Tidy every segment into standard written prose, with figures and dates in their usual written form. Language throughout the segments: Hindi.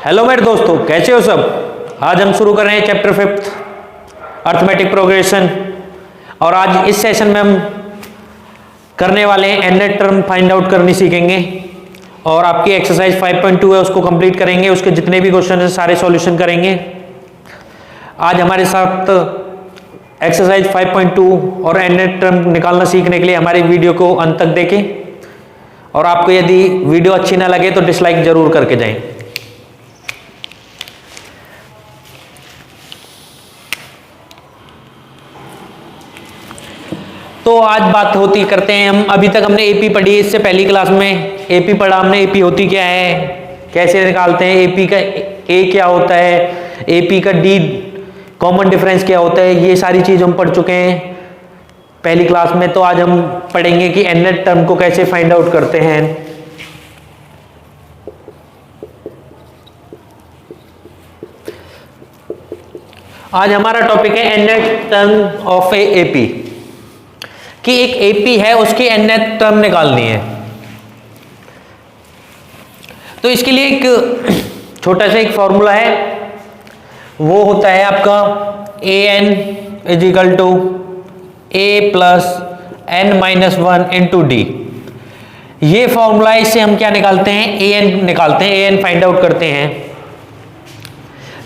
हेलो मेरे दोस्तों, कैसे हो सब। आज हम शुरू कर रहे हैं चैप्टर 5 अर्थमेटिक प्रोग्रेशन। और आज इस सेशन में हम करने वाले हैं एननेट टर्म फाइंड आउट करनी सीखेंगे। और आपकी एक्सरसाइज 5.2 है, उसको कंप्लीट करेंगे। उसके जितने भी क्वेश्चन हैं सारे सॉल्यूशन करेंगे। आज हमारे साथ एक्सरसाइज 5.2 और एननेट टर्म निकालना सीखने के लिए हमारी वीडियो को अंत तक देखें। और आपको यदि वीडियो अच्छी ना लगे तो डिसलाइक जरूर करके जाएं। तो आज बात होती करते हैं हम। अभी तक हमने एपी पढ़ी, इससे पहली क्लास में एपी पढ़ा हमने। एपी होती क्या है, कैसे निकालते हैं, एपी का ए क्या होता है, एपी का डी कॉमन डिफरेंस क्या होता है, ये सारी चीज हम पढ़ चुके हैं पहली क्लास में। तो आज हम पढ़ेंगे कि एननेट टर्म को कैसे फाइंड आउट करते हैं। आज हमारा टॉपिक है एननेट टर्म ऑफ ए एपी, कि एक एपी है उसकी एननेट टर्म निकालनी है। तो इसके लिए एक छोटा सा एक फॉर्मूला है, वो होता है आपका a n is equal to A plus n minus 1 into D. ये फॉर्मूला, इससे हम क्या निकालते हैं, ए एन निकालते हैं, ए एन फाइंड आउट करते हैं।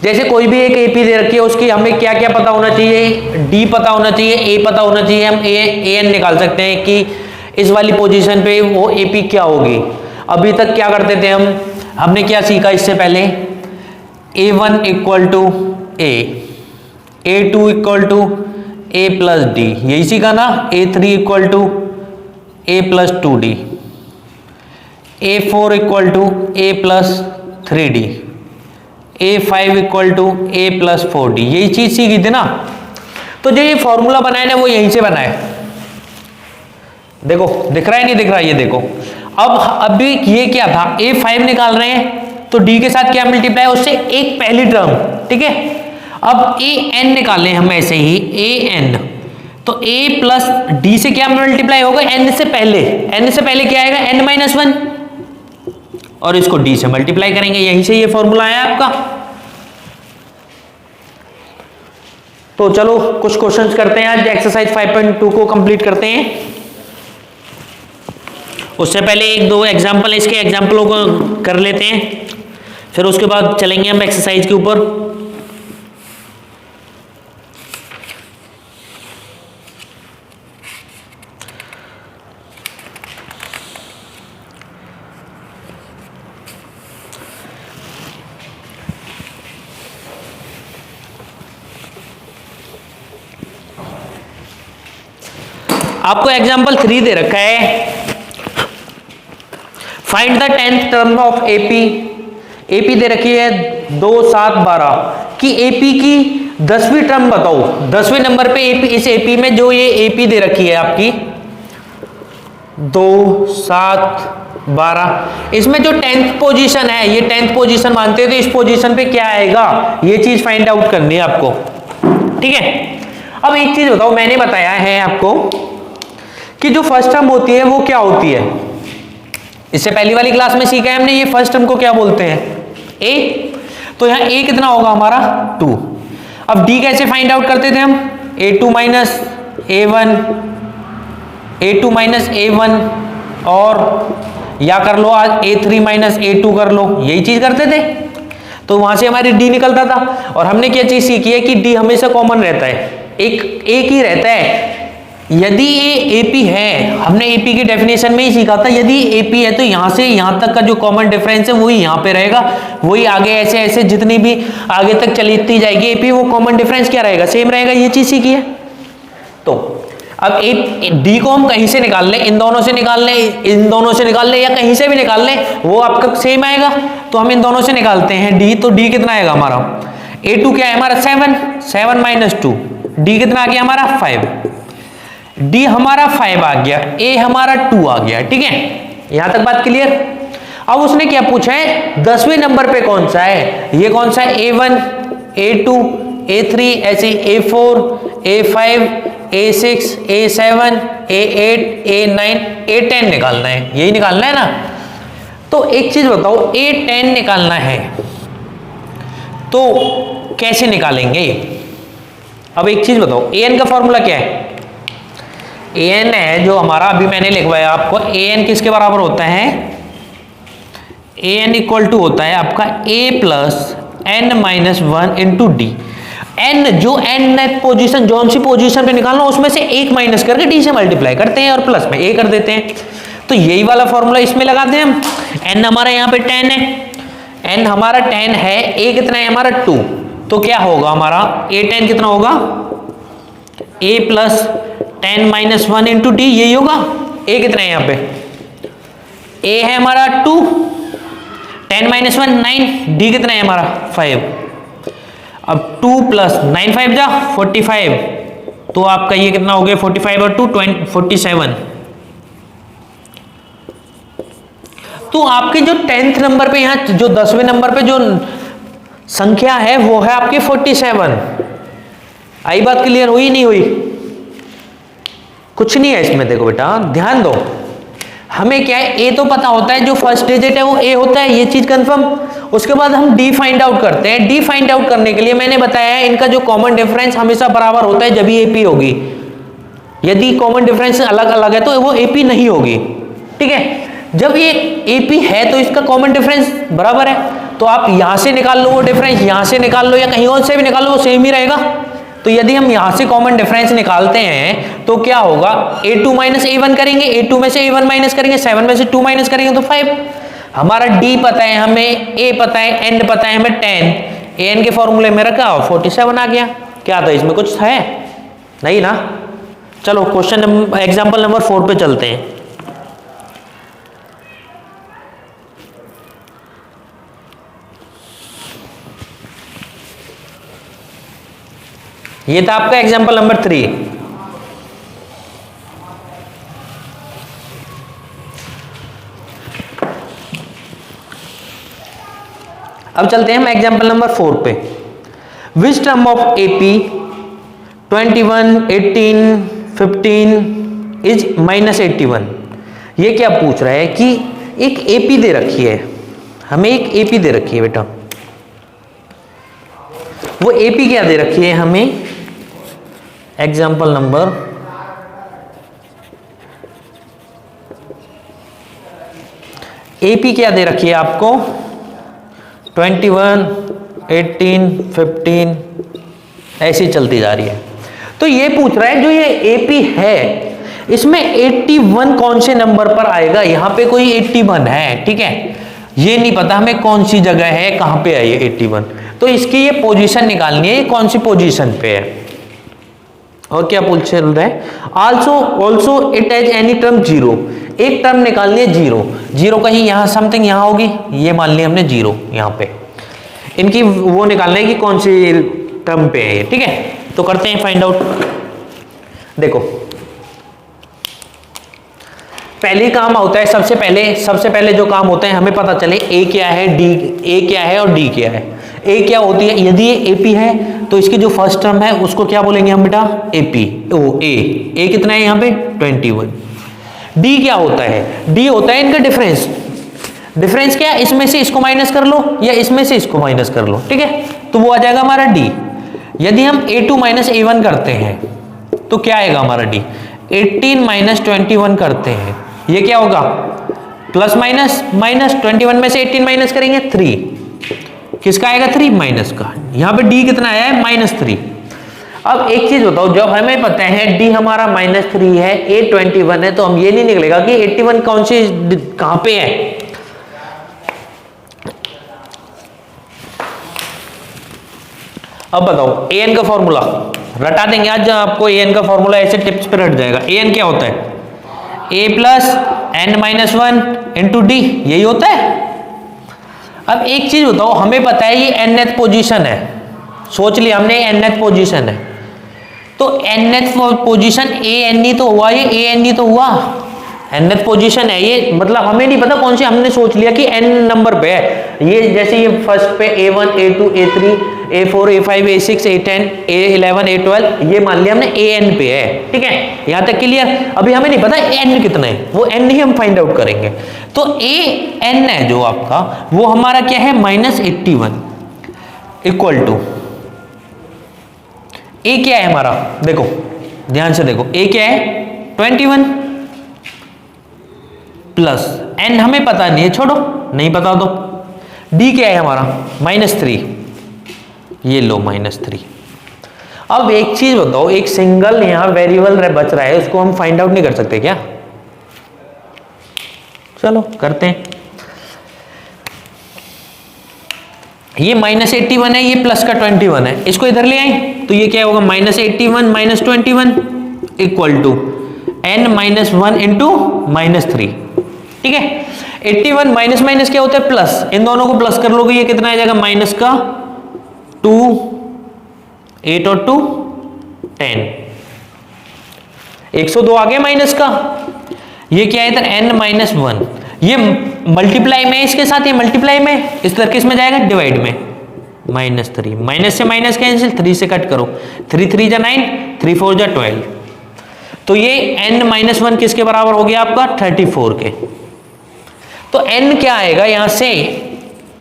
जैसे कोई भी एक एपी दे रखी है, उसकी हमें क्या क्या पता होना चाहिए, डी पता होना चाहिए, ए पता होना चाहिए। हम ए एन निकाल सकते हैं कि इस वाली पोजीशन पे वो एपी क्या होगी। अभी तक क्या करते थे हमने क्या सीखा इससे पहले, A1 equal to A, A2 equal to A plus D, यही सीखा ना। A3 equal to A plus 2D, A4 equal to A plus 3D, A5 equal to A plus 4D, यही चीज सीखी थी ना। तो जो ये फॉर्मूला बनाया ना, वो यहीं से बना है। देखो दिख रहा है, नहीं दिख रहा, ये देखो। अब अभी ये क्या था, A5 निकाल रहे हैं तो D के साथ क्या मल्टीप्लाई है, उससे एक पहली टर्म, ठीक है। अब AN निकालें हम ऐसे ही, AN, तो A प्लस D से क्या मल्टीप्लाई होगा, N से पहले। N से पहले क्या आएगा, N माइनस 1, और इसको D से मल्टीप्लाई करेंगे। यहीं से ये फॉर्मूला है आपका। तो चलो कुछ क्वेश्चंस करते हैं आज, एक्सरसाइज 5.2 को कंप्लीट करते हैं। उससे पहले एक दो एग्जांपल, इसके एग्जांपलों को कर लेते हैं, फिर उसके बाद चलेंगे हम एक्सरसाइज के ऊपर। आपको एग्जाम्पल 3 दे रखा है, find the 10th term of AP. AP दे रखी है 2, 7, 12 की। एपी की 10वीं टर्म बताओ, 10वें नंबर पे एपी, इस एपी में जो ये एपी दे रखी है आपकी 2, 7, 12, इसमें जो 10th पोजीशन है, ये 10th पोजीशन मानते हैं, तो इस पोजीशन पे क्या आएगा, ये चीज फाइंड आउट करनी है आपको, ठीक है। अब एक चीज बताओ, मैंने बताया है आपको कि जो फर्स्ट टर्म होती है वो क्या होती है। इससे पहली वाली क्लास में सीखा है हमने, ये फर्स्ट टर्म को क्या बोलते हैं, ए। तो यहां ए कितना होगा हमारा, 2। अब डी कैसे फाइंड आउट करते थे हम, A2 minus A1, A2 minus A1, और या कर लो आज A3 माइनस A2 कर लो, यही चीज करते थे। तो वहां से हमारी डी निकलता था। और हमने क्या चीज सीखी है कि डी हमेशा कॉमन रहता है, एक ही रहता है। यदि ये एपी है, हमने एपी की डेफिनेशन में ही सीखा था, यदि एपी है तो यहां से यहां तक का जो कॉमन डिफरेंस है वही यहां पे रहेगा, वही आगे ऐसे ऐसे जितनी भी आगे तक चलती जाएगी एपी, वो कॉमन डिफरेंस क्या रहेगा, सेम रहेगा। ये चीज सीखी है। तो अब डी को हम कहीं से निकाल लें, इन दोनों से निकाल लें, इन दोनों से निकाल लें, या कहीं से भी निकाल लें, वो आपका सेम आएगा। तो हम इन दोनों से निकालते हैं डी, तो डी कितना आएगा हमारा, A2 क्या है हमारा 7 माइनस 2, डी कितना आ गया हमारा 5, डी हमारा 5 आ गया, ए हमारा 2 आ गया, ठीक है। यहां तक बात क्लियर। अब उसने क्या पूछा है, 10वें नंबर पे कौन सा है, ये कौन सा है, A1, A2, A3, ऐसे A4, A5, A6, A7, A8, A9, A10 निकालना है, यही निकालना है ना। तो एक चीज बताओ, A10 निकालना है तो कैसे निकालेंगे? अब एक चीज बताओ, an का फॉर्मूला क्या है? an है जो हमारा, अभी मैंने लिखवाया आपको, an किसके बराबर होता है? an इक्वल टू होता है आपका a plus n minus 1 into D. n जो n पोजीशन, जौन सी पोजीशन पे निकालना उसमें से एक माइनस करके d से मल्टीप्लाई करते हैं और प्लस में a कर देते हैं। तो यही वाला फॉर्मूला इसमें लगाते हैं हम। n हमारा यहाँ पे 10 है, n हमारा 10 है, a कितना है हमारा 2, तो क्या होगा हमारा a 10 कितना होगा? a plus 10 minus 1 into D, यही होगा। a कितना है यहाँ पे? a है हमारा 2, 10 माइनस 1 9, d कितना है हमारा 5। अब 2 प्लस 9 5 जा 45, तो आपका ये कितना हो गया 45 और 2 47। तो आपके जो 10th नंबर पे, यहाँ जो 10वें नंबर पे जो संख्या है वो है आपकी 47। आई बात क्लियर हुई नहीं हुई? कुछ नहीं है इसमें, देखो बेटा ध्यान दो, हमें क्या है, ए तो पता होता है, जो फर्स्ट डिजिट है वो ए होता है, ये चीज कंफर्म। उसके बाद हम डी फाइंड आउट करते हैं। डी फाइंड आउट करने के लिए मैंने बताया है इनका जो कॉमन डिफरेंस हमेशा बराबर होता है जब ये एपी होगी। यदि कॉमन डिफरेंस अलग अलग है तो वो एपी नहीं होगी, ठीक है। जब ये एपी है तो इसका कॉमन डिफरेंस बराबर है, तो आप यहां से निकाल लो वो डिफरेंस, यहां से निकाल लो या कहीं और से भी निकाल लो, वो सेम ही रहेगा। तो यदि हम यहां से कॉमन डिफरेंस निकालते हैं तो क्या होगा, a2 माइनस a1 करेंगे, a2 में से a1 माइनस करेंगे, 7 में से 2 माइनस करेंगे तो 5। हमारा d पता है हमें, a पता है, n पता है हमें 10, an के फॉर्मूले में रखा और 47 आ गया। क्या था इसमें, कुछ है नहीं ना? चलो क्वेश्चन एग्जाम्पल नंबर 4 पे चलते हैं। ये था आपका एग्जाम्पल नंबर 3। अब चलते हैं हम एग्जाम्पल नंबर 4 पे। Which term of AP 21, 18, 15 is minus 81। ये क्या पूछ रहा है कि एक एपी दे रखी है, हमें एक एपी दे रखी है बेटा। वो एपी क्या दे रखी है हमें, एग्जाम्पल नंबर एपी क्या दे रखी है आपको, 21, 18, 15 ऐसी चलती जा रही है। तो ये पूछ रहा है जो ये एपी है इसमें 81 कौन से नंबर पर आएगा। यहां पे कोई 81 है, ठीक है, ये नहीं पता हमें कौन सी जगह है, कहां पे है ये 81। तो इसकी ये पोजीशन निकालनी है, ये कौन सी पोजीशन पे है। और क्या पूछ रहा है, also it as any term 0। एक टर्म निकालनी है 0, 0 कहीं यहाँ समथिंग यहाँ होगी, ये मान लिया हमने 0 यहाँ पे। इनकी वो निकालना है कि कौन सी टर्म पे है ये, ठीक है। तो करते हैं फाइंड आउट। देखो पहले काम होता है, सबसे पहले जो काम होता है हमें पता चले ए क्या है, ए क्या है और डी क्या है। ए क्या होती है, यदि ये एपी है तो इसकी जो फर्स्ट टर्म है उसको क्या बोलेंगे हम बेटा, एपी। ओ ए कितना है यहाँ पे 21। डी क्या होता है, डी होता है इनका डिफरेंस। डिफरेंस क्या है, इसमें से इसको माइनस कर लो या इसमें से इसको माइनस कर लो, ठीक है, तो वो आ जाएगा हमारा डी। यदि हम a2 माइनस a1 करते हैं तो क्या आएगा हमारा डी, 18 माइनस 21 करते हैं, ये क्या होगा प्लस माइनस, माइनस 21 में से 18 माइनस करेंगे 3, किसका आएगा 3 माइनस का। यहां पे डी कितना आया है -3। अब एक चीज बताओ, जब हमें पता है डी हमारा -3 है, a 21 है, तो हम ये नहीं निकलेगा कि 81 कौन सी कहां पे है। अब बताओ an का फॉर्मूला रटा देंगे आज आपको, an का फॉर्मूला ऐसे टिप्स पे रट जाएगा। an क्या होता है, a plus n-1 into D, यही होता है। अब एक चीज बताओ, हमें पता है ये nth पोजीशन है, सोच लिया हमने nth पोजीशन है, तो nth पोजीशन a तो हुआ, ये a तो हुआ, nth पोजीशन है ये, मतलब हमें नहीं पता कौन सी, हमने सोच लिया कि n नंबर पे है। ये जैसे ये फर्स्ट पे a1, a2, a3, a4, a5, a6, a10, a11, a12, ये मान लिया हमने an पे है, ठीक है, यहां तक क्लियर। अभी हमें नहीं पता n कितना है, वो n ही हम फाइंड आउट करेंगे। तो an है जो आपका, वो हमारा क्या है -81। इक्वल टू ए क्या है हमारा, देखो ध्यान से देखो, ए क्या है 21 प्लस एन हमें पता नहीं है, छोड़ो नहीं पता तो डी क्या है हमारा -3, ये लो -3। अब एक चीज बताओ, एक सिंगल यहां वेरिएबल बच रहा है, उसको हम फाइंड आउट नहीं कर सकते क्या? चलो करते हैं। ये -81 है, ये प्लस का 21 है, इसको इधर ले आए तो ये क्या होगा -81 -21 इक्वल टू n -1 इंटू -3। ठीक है, 81 माइनस माइनस क्या होता है प्लस, इन दोनों को प्लस कर लोगे ये कितना आ जाएगा माइनस का 2, 8 और 2 10, 102 आ गया माइनस का। ये क्या है इधर n-1, ये मल्टीप्लाई में इसके साथ, ये मल्टीप्लाई में, इस तरह किस में जाएगा डिवाइड में, -3, माइनस से माइनस कैंसिल, 3 से कट करो, 3 3 जा 9, 3 4 जा 12, तो ये n-1 किसके बराबर हो गया आपका 34 के। तो n क्या आएगा यहां से,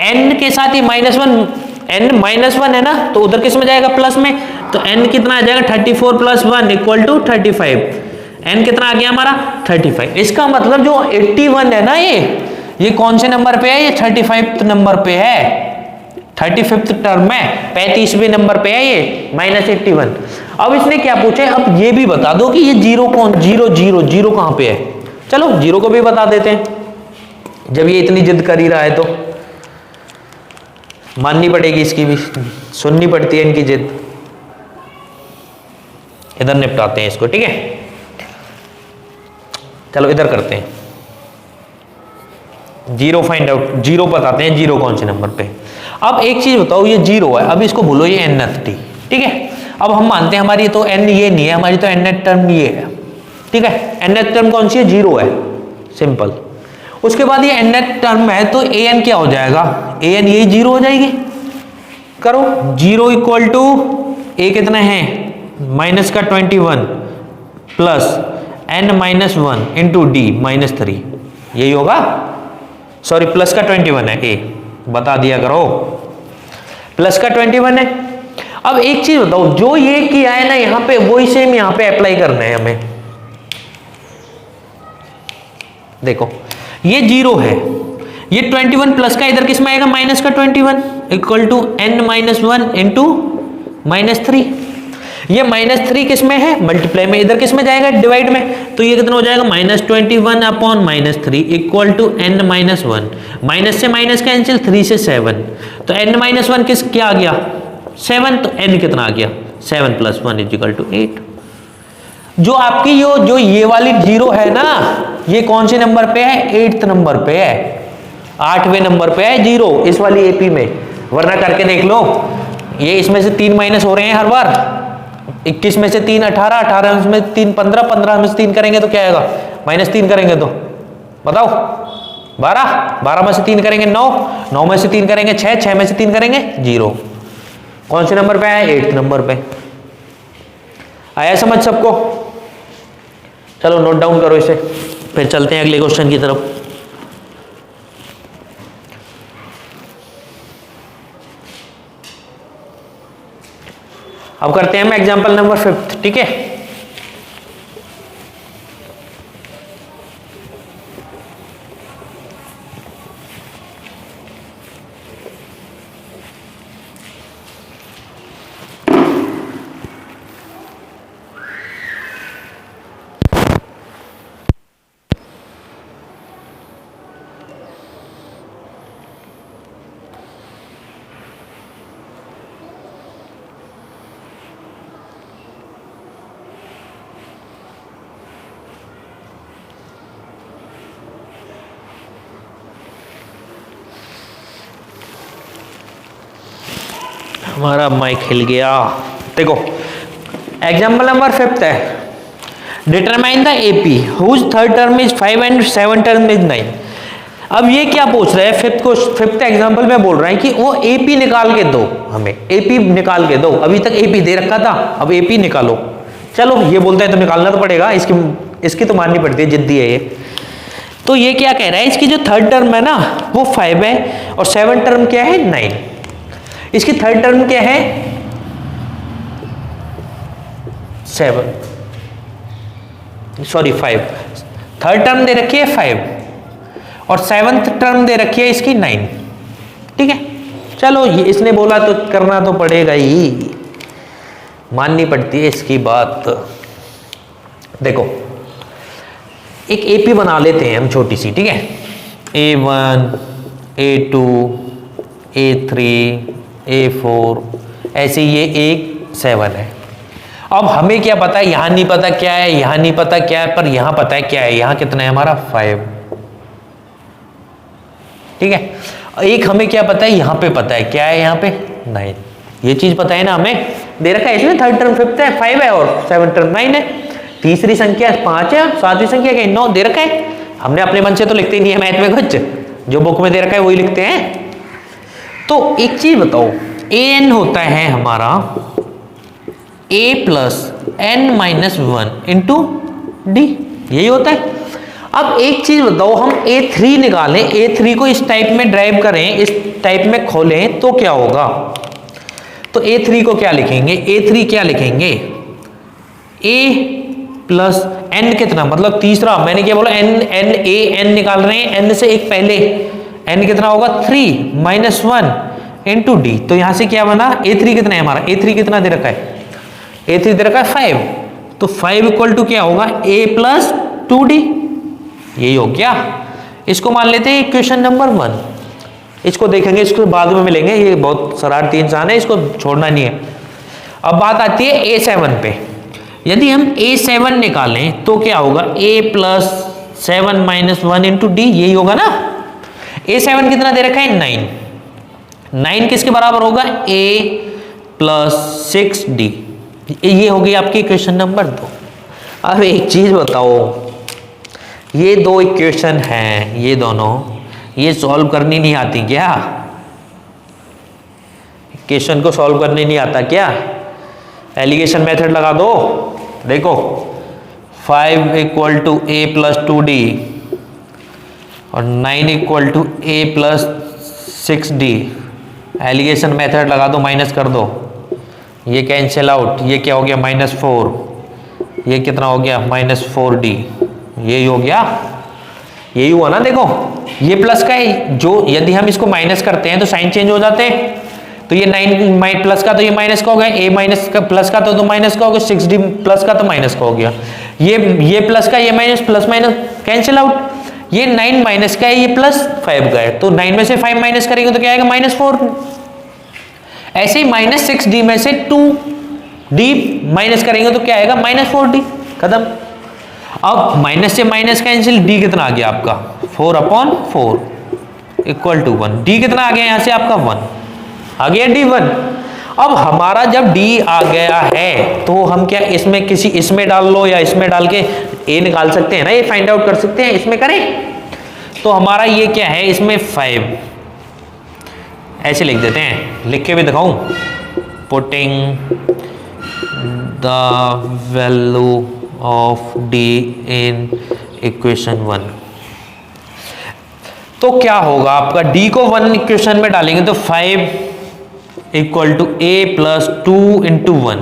n के साथ ही -1, n -1 है ना, तो उधर किस में जाएगा प्लस में, तो n कितना आ जाएगा 34 + 1 इक्वल टू 35, n कितना आ गया हमारा 35। इसका मतलब जो 81 है ना, ये कौन से नंबर पे है, ये 35 नंबर पे है, 35th टर्म में 35वें नंबर पे है ये -81। अब इसने क्या पूछा है, अब ये भी बता दो कि ये जीरो कहां पे है। चलो जीरो को भी बता देते हैं, जब ये इतनी जिद कर ही रहा है तो माननी पड़ेगी, इसकी भी सुननी पड़ती है इनकी जिद। इधर निपटाते हैं इसको, ठीक है, चलो इधर करते हैं, जीरो फाइंड आउट, जीरो बताते हैं जीरो कौन से नंबर पे। अब एक चीज बताओ, ये जीरो है, अब इसको बोलो ये nth टी, ठीक है। अब हम मानते हैं हमारी तो n ये नहीं है, हमारी तो nth टर्म ये है, ठीक है। nth टर्म कौन सी है, जीरो है, सिंपल। उसके बाद ये nth टर्म है तो an क्या हो जाएगा, an यही जीरो हो जाएगी। करो, जीरो इक्वल टू a कितना है माइनस का 21 प्लस n-1 इंटू डी -3, यही होगा, सॉरी प्लस का 21 है, a बता दिया करो, प्लस का 21 है। अब एक चीज बताओ, जो ये किया है ना यहां पे, वही सेम यहां पे अप्लाई करना है हमें। देखो ये जीरो है, ये 21 प्लस का इधर किस में आएगा माइनस का 21 इक्वल टू n-1 इंटू -3। ये -3 किस में है मल्टीप्लाई में, इधर किस में जाएगा डिवाइड में, तो ये कितना हो जाएगा -21 upon -3 equal to n-1, minus से माइनस कैंसिल, 3 से 7, तो n-1 किस क्या आ गया 7, तो n कितना आ गया 7 + 1 इक्वल टू 8। जो आपकी जो ये वाली जीरो है ना, ये कौन से नंबर पे है 8th नंबर पे है, 8वें नंबर पे है जीरो इस वाली एपी में। वरना करके देख लो, ये इसमें से 3 माइनस हो रहे हैं हर बार, 21 में से 3 18, 18 में 3 15, 15 में से 3 करेंगे तो क्या आएगा -3 करेंगे तो बताओ 12, 12 में से 3 करेंगे 9, 9 में से 3 करेंगे 6, 6 में से 3 करेंगे 0। कौन से नंबर पे आया 8th नंबर पे। आया समझ सबको? चलो नोट डाउन करो इसे, फिर चलते हैं अगले क्वेश्चन की तरफ। अब करते हैं हम एग्जांपल नंबर 5, ठीक है। हमारा माइक हिल गया। देखो एग्जाम्पल नंबर 5 है, determine the AP whose third term is 5 and 7 term is 9। अब ये क्या पूछ रहे हैं, फिफ्थ एग्जाम्पल में बोल रहे हैं कि वो एपी निकाल के दो, हमें एपी निकाल के दो। अभी तक एपी दे रखा था, अब एपी निकालो। चलो ये बोलता है तो निकालना तो पड़ेगा, इसकी तो माननी पड़ती है, जिद्दी है ये। तो ये क्या कह रहा है, इसकी जो थर्ड टर्म है ना वो 5 है और 7 टर्म क्या है 9। इसकी थर्ड टर्म क्या है 7, सॉरी 5, थर्ड टर्म दे रखी है 5 और सेवंथ टर्म दे रखी है इसकी 9। ठीक है, चलो ये इसने बोला तो करना तो पड़ेगा ही, माननी पड़ती है इसकी बात। देखो एक एपी बना लेते हैं हम छोटी सी, ठीक है, A1 A2 A3 A4 ऐसे ये एक 7 है। अब हमें क्या पता है, यहां नहीं पता क्या है, यहां नहीं पता क्या है, पर यहां पता है क्या है, यहां कितना है हमारा 5। ठीक है, एक हमें क्या पता है, यहां पे पता है क्या है, यहां पे 9। ये चीज पता है ना, हमें दे रखा है इसमें थर्ड टर्म 5 है, 5 है और सेवन टर्म 9 है, तीसरी संख्या 5 है, सातवीं संख्या क्या 9 दे रखा है। हमने अपने मन से तो लिखते ही नहीं है मैथ में, कुछ जो बुक में दे रखा है वही लिखते हैं। तो एक चीज बताओ, an होता है हमारा a plus n minus 1 into D, यही होता है। अब एक चीज बताओ, हम a3 निकालें, a3 को इस टाइप में ड्राइव करें, इस टाइप में खोलें तो क्या होगा। तो a3 को क्या लिखेंगे, a3 क्या लिखेंगे, a प्लस n कितना, मतलब तीसरा, मैंने क्या बोला n निकाल रहे हैं, n से एक पहले, n कितना होगा 3 माइनस 1 इंटू डी। तो यहां से क्या बना, a3 कितना है हमारा, a3 कितना दे रखा है, a3 दे रखा है 5, तो 5 इक्वल टू क्या होगा a प्लस 2d, यही हो गया। इसको मान लेते हैं इक्वेशन नंबर 1, इसको देखेंगे, इसको बाद में मिलेंगे, ये बहुत शरारती इंसान है, इसको छोड़ना नहीं है। अब बात आती है a7 पे, यदि हम a7 निकालें तो क्या होगा, a plus 7 minus 1 into D, यही होगा ना। a7 कितना दे रखा है 9, 9 किसके बराबर होगा a प्लस 6d, ये होगी आपकी इक्वेशन नंबर 2। अब एक चीज बताओ, ये दो इक्वेशन हैं, ये दोनों, ये सॉल्व करनी नहीं आती क्या, इक्वेशन को सॉल्व करने नहीं आता क्या, एलिगेशन मेथड लगा दो। देखो 5 equal to a plus 2d और 9 equal to a plus 6d, alligation method लगा दो, माइनस कर दो, ये कैंसिल आउट, ये क्या हो गया -4, ये कितना हो गया -4d, यही हो गया, यही हुआ ना। देखो ये प्लस का है, जो यदि हम इसको माइनस करते हैं तो साइन चेंज हो जाते हैं, तो ये 9 प्लस का तो ये माइनस का हो गया, a माइनस का प्लस का तो माइनस का हो गया, 6d प्लस का तो माइनस का हो गया, ये प्लस का, ये minus, plus minus cancel out, ये 9 माइनस का है, ये प्लस 5 का है, तो 9 में से 5 माइनस करेंगे तो क्या आएगा -4। ऐसे ही -6d में से 2d माइनस करेंगे तो क्या आएगा -4d, खत्म। अब माइनस से माइनस कैंसिल, d कितना आ गया आपका 4/4 इक्वल टू 1, d कितना आ गया यहां से आपका 1 आ गया, d1। अब हमारा जब d आ गया है तो हम क्या इसमें किसी, इसमें डाल लो या इसमें डाल के a निकाल सकते हैं ना, ये फाइंड आउट कर सकते हैं, इसमें करें तो हमारा ये क्या है, इसमें 5 ऐसे लिख देते हैं, लिख के भी दिखाऊं, putting the value of d in equation 1, तो क्या होगा आपका, d को 1 इक्वेशन में डालेंगे तो 5 equal to a plus 2 into 1,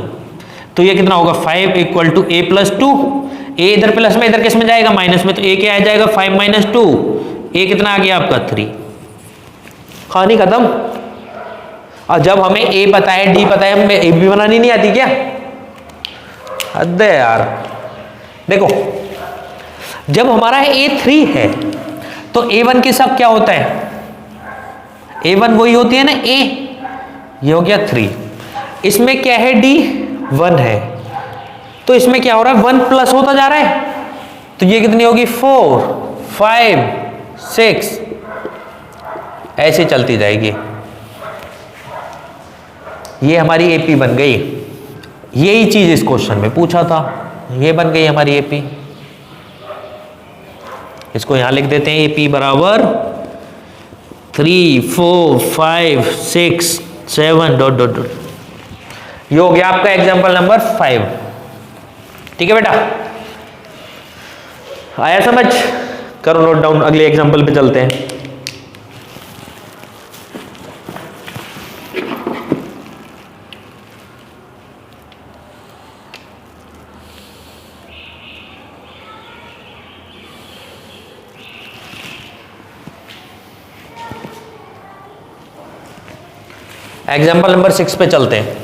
तो ये कितना होगा 5 equal to a plus 2, a इधर प्लस में, इधर किस में जाएगा माइनस में, तो a क्या आ जाएगा 5 माइनस 2, a कितना आ गया आपका 3, कहानी खत्म। और जब हमें a पता है d पता है, हमें a भी बनानी नहीं आती क्या, हद है यार। देखो जब हमारा a3 है तो a1 के साथ क्या होता है, a1 वही होती है ना a, ये हो गया 3, इसमें क्या है d 1 है, तो इसमें क्या हो रहा है 1 प्लस होता जा रहा है, तो ये कितनी होगी 4 5 6 ऐसे चलती जाएगी, ये हमारी एपी बन गई। यही चीज इस क्वेश्चन में पूछा था, ये बन गई हमारी एपी। इसको यहां लिख देते हैं, एपी बराबर 3 4 5 6 7 डॉट डॉट डॉट, ये हो गया आपका एग्जाम्पल नंबर 5। ठीक है बेटा, आया समझ, करो नोट डाउन, अगले एग्जाम्पल पे चलते हैं। एग्जाम्पल नंबर 6 पे चलते हैं।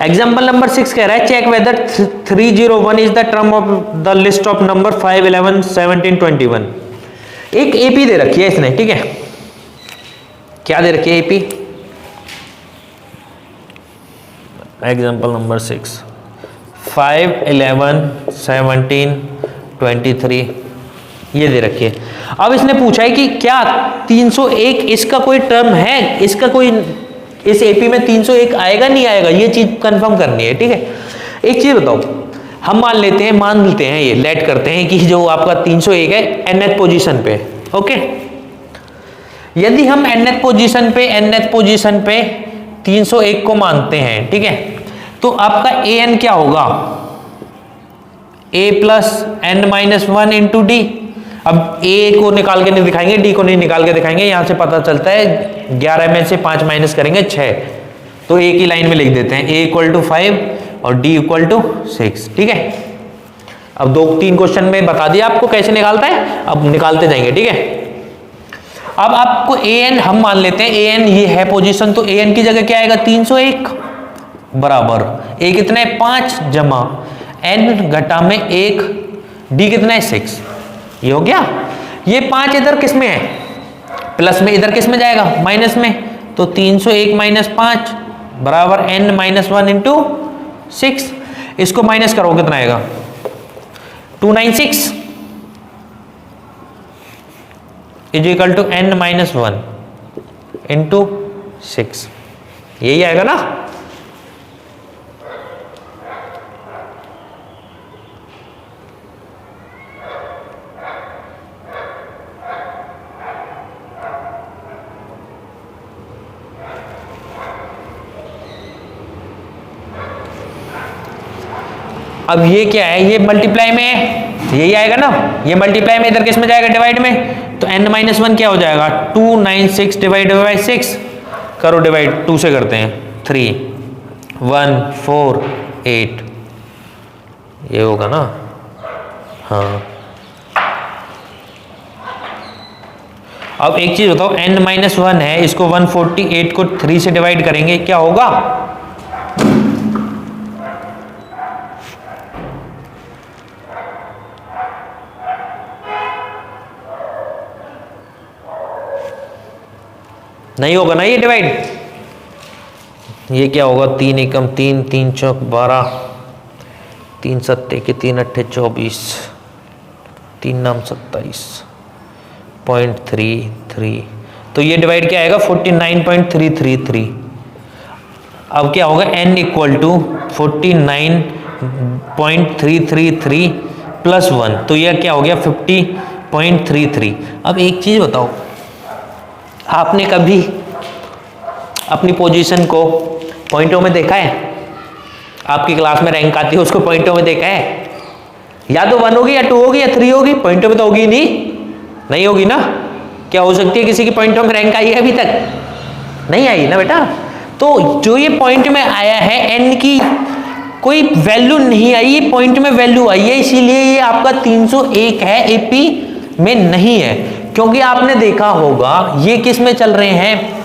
एग्जाम्पल नंबर 6 कह रहा है check whether 301 is the term of the list of number 5, 11, 17, 21। एक एपी दे रखी है इसने, ठीक है, क्या दे रखी है एपी? एग्जाम्पल नंबर 6 5, 11, 17, 23 ये दे रखी है। अब इसने पूछा है कि क्या 301 इसका कोई टर्म है, इसका कोई इस एपी में 301 आएगा नहीं आएगा, ये चीज कंफर्म करनी है, ठीक है। एक चीज बताओ, हम मान लेते हैं ये लेट करते हैं कि जो आपका 301 है nth पोजीशन पे, ओके। यदि हम nth पोजीशन पे 301 को मानते हैं, ठीक है, तो आपका an क्या होगा? a plus n minus 1 into D. अब a को निकाल के नहीं दिखाएंगे, d को नहीं निकाल के दिखाएंगे, यहां से पता चलता है 11 में से 5 माइनस करेंगे 6, तो एक ही लाइन में लिख देते हैं a इक्वल टू 5 और d इक्वल टू 6, ठीक है। अब 2-3 क्वेश्चन में बता दिया आपको कैसे निकालता है, अब निकालते जाएंगे, ठीक है। अब आपको an हम मान लेते हैं an ये है पोजीशन, तो an की जगह क्या आएगा? 301 बराबर a कितना है? 5 जमा n घटा में 1, d कितना है? 6। ये हो गया। ये 5 इधर किस में है? प्लस में, इधर किस में जाएगा? माइनस में। तो 301 माइनस 5 बराबर n माइनस 1 इंटू 6। इसको माइनस करो कितना आएगा? 296 is equal to n minus 1 into 6। यही आएगा ना? अब ये क्या है? ये मल्टीप्लाई में है, यही आएगा ना? ये मल्टीप्लाई में, इधर किस में जाएगा? डिवाइड में। तो n माइनस 1 क्या हो जाएगा? 296 डिवाइडेड बाई 6 करो, डिवाइड 2 से करते हैं 3, 1, 4, 8 ये होगा ना? हाँ। अब एक चीज बताओ, n माइनस 1 है, इसको 148 को 3 से डिवाइड करेंगे, क्या होगा? नहीं होगा ना ये डिवाइड। ये क्या होगा? 3 एकम 3, 3 चौक 12, 3 सत्ते के 3 अट्ठे 24, 3 नाम 27.33। तो ये डिवाइड क्या आएगा? 49.333। अब क्या होगा? n इक्वल टू 49.333 प्लस 1, तो यह क्या हो गया? 50.33। अब एक चीज बताओ, आपने कभी अपनी पोजीशन को पॉइंटों में देखा है? आपकी क्लास में रैंक आती है, उसको पॉइंटों में देखा है? या तो 1 होगी या 2 होगी या 3 होगी, पॉइंटों में तो होगी नहीं होगी ना? क्या हो सकती है किसी की पॉइंटों में रैंक आई है? अभी तक नहीं आई ना बेटा। तो जो ये पॉइंट में आया है n की कोई वैल्यू नहीं आई, ये पॉइंट में वैल्यू आई है, इसीलिए ये आपका 301 है, एपी में नहीं है। क्योंकि आपने देखा होगा ये किस में चल रहे हैं?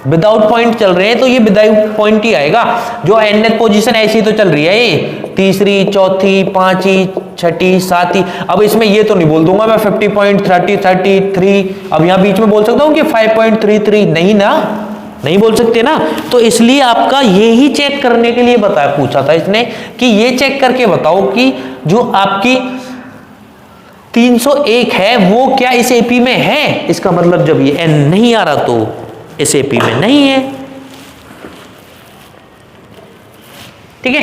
विदाउट पॉइंट चल रहे हैं, तो ये विदाउट पॉइंट ही आएगा। जो nth पोजीशन ऐसी तो चल रही है, ये तीसरी, चौथी, पांचवी, छठी, सातवीं। अब इसमें ये तो नहीं बोल दूंगा मैं 50.33। अब यहां बीच में बोल सकता हूं कि 5.33, नहीं ना, नहीं बोल सकते ना। तो इसलिए आपका ये ही चेक करने के लिए पूछा था इसने कि ये चेक करके बताओ कि जो आपकी 301 है वो क्या इस एपी में है? इसका मतलब जब ये n नहीं आ रहा तो इस एपी में नहीं है, ठीक है।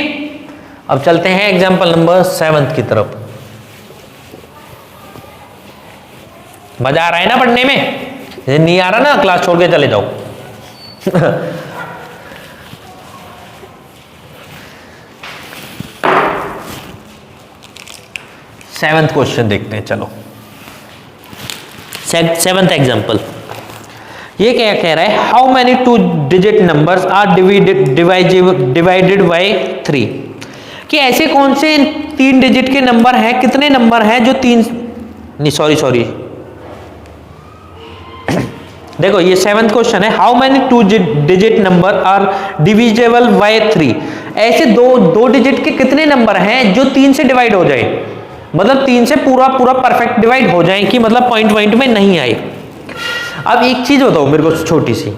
अब चलते हैं एग्जांपल नंबर 7 की तरफ। मजा आ रहा है ना पढ़ने में? यदि नहीं आ रहा ना, क्लास छोड़ के चले जाओ। 7th क्वेश्चन देखते हैं, चलो 7th एग्जाम्पल। ये क्या कह रहा है, how many 2 digit numbers are divided by 3, कि ऐसे कौन से 3 डिजिट के नंबर हैं, कितने नंबर हैं जो 3, नहीं सॉरी देखो ये 7th क्वेश्चन है, how many 2 digit number are divisible by 3, ऐसे दो डिजिट के कितने नंबर हैं जो 3 से डिवाइड हो जाए, मतलब 3 से पूरा परफेक्ट डिवाइड हो जाए, कि मतलब पॉइंट में नहीं आए। अब एक चीज बताओ मेरे को छोटी सी,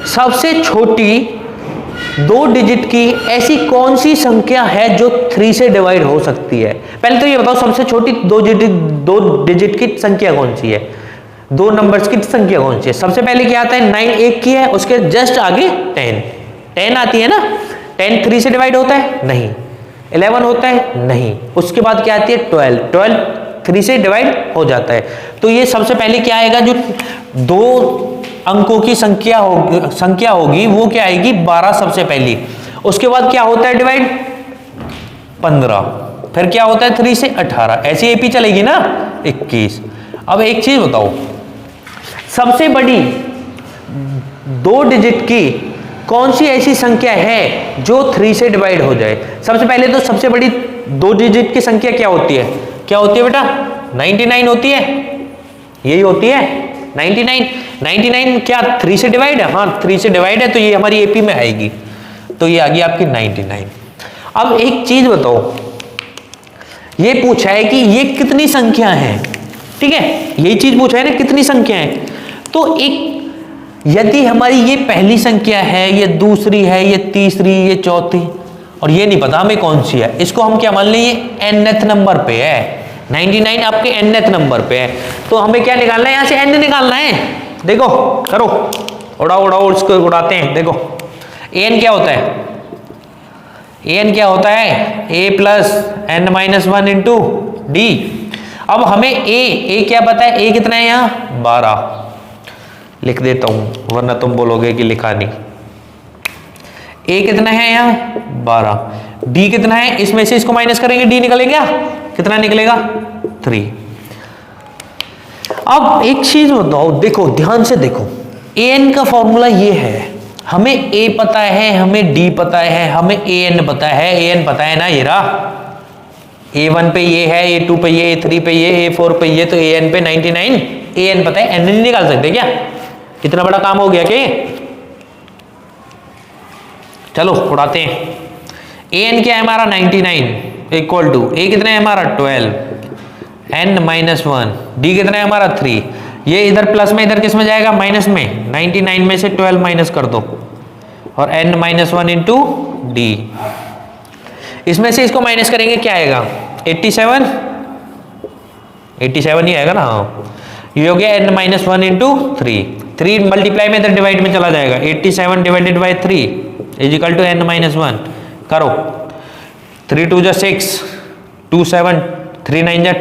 सबसे छोटी 2 डिजिट की ऐसी कौन सी संख्या है जो 3 से डिवाइड हो सकती है? पहले तो ये बताओ सबसे छोटी 2 डिजिट की संख्या कौन सी है, 2 नंबर्स की संख्या कौन सी है? सबसे पहले क्या आता है, 9 एक की है, उसके जस्ट आगे 10 आती है ना, 10 3 से डिवाइड होता है नहीं, 11 होता है नहीं, उसके बाद क्या आती है 12 3 से डिवाइड हो जाता है। तो ये सबसे पहले क्या आएगा, जो 2 अंकों की संख्या होगी वो क्या आएगी 12 सबसे पहली, उसके बाद क्या होता है डिवाइड 15, फिर क्या होता है 3 से 18, ऐसी एपी चलेगी ना 21। अब एक चीज बताओ, सबसे बड़ी 2 डिजिट की कौन सी ऐसी संख्या है जो 3 से डिवाइड हो जाए? सबसे पहले तो सबसे बड़ी 2 डिजिट की संख्या क्या होती है, क्या होती है बेटा 99 होती है, यही होती है 99 क्या 3 से डिवाइड है? हाँ 3 से डिवाइड है, तो ये हमारी एपी में आएगी, तो ये आ गई आपकी 99। अब एक चीज बताओ, ये पूछा है कि ये कितनी संख्या है, ठीक है, यही चीज पूछा है ना कितनी संख्या है, तो एक यदि हमारी ये पहली संख्या है, ये दूसरी है, ये तीसरी, ये चौथी, और ये नहीं पता हमें कौन सी है, इसको हम क्या मान लें ये nth नंबर पे है, 99 आपके nth नंबर पे है, तो हमें क्या निकालना है, यहां से n निकालना है। देखो करो, उड़ाओ इसको उड़ाते हैं। देखो an क्या होता है, an क्या होता है a plus n minus 1 into D. अब हमें a क्या पता है, a कितना है यहाँ 12, लिख देता हूं वरना तुम बोलोगे कि लिखा नहीं। a कितना है यहाँ 12, d कितना है, इसमें से इसको माइनस करेंगे d निकलेगा, कितना निकलेगा 3। अब एक चीज बताओ, देखो ध्यान से देखो, an का फॉर्मूला ये है, हमें a पता है, हमें d पता है, हमें an पता है, an पता है ना, ये रहा A1 पे ये है, A2 पे ये, A3 पे ये, A4 पे ये, तो an पे 99, an पता है, n नहीं निकाल सकते क्या? कितना बड़ा काम हो गया कि चलो उड़ाते हैं। an क्या है हमारा 99 इक्वल टू a कितना है हमारा 12, n माइनस 1, d कितना है हमारा 3, ये इधर प्लस में इधर किस में जाएगा माइनस में, 99 में से 12 माइनस कर दो, और n माइनस 1 इंटू डी, इसमें से इसको माइनस करेंगे क्या आएगा 87 ही आएगा ना, हाँ ये हो गया n माइनस 1 इंटू 3 मल्टीप्लाई में इधर डिवाइड में चला जाएगा, 87 divided by 3 is equal to n minus 1, करो 3 2 जा 6, 2 7, 3 9 जा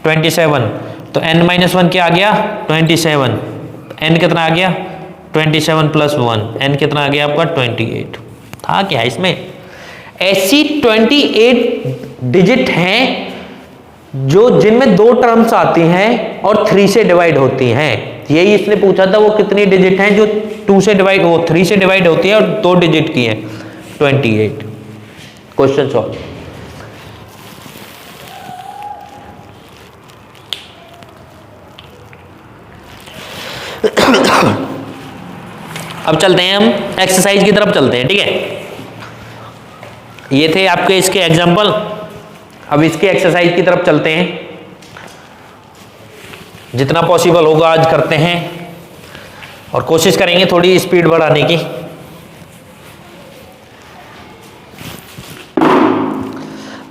27, तो n माइनस 1 क्या आ गया 27, n कितना आ गया 27 प्लस 1, n कितना आ गया आपका 28। था क्या इसमें, ऐसी 28 डिजिट हैं जो जिनमें 2 टर्म्स आती हैं और 3 से डिवाइड होती हैं। यही इसने पूछा था, वो कितनी डिजिट हैं जो 2 से डिवाइड, वो 3 से डिवाइड होती है और 2 डिजिट की हैं, 28। Question solve. अब चलते हैं हम एक्सरसाइज की तरफ चलते हैं, ठीक है। ये थे आपके इसके एग्जाम्पल, अब इसके एक्सरसाइज की तरफ चलते हैं। जितना पॉसिबल होगा आज करते हैं और कोशिश करेंगे थोड़ी स्पीड बढ़ाने की।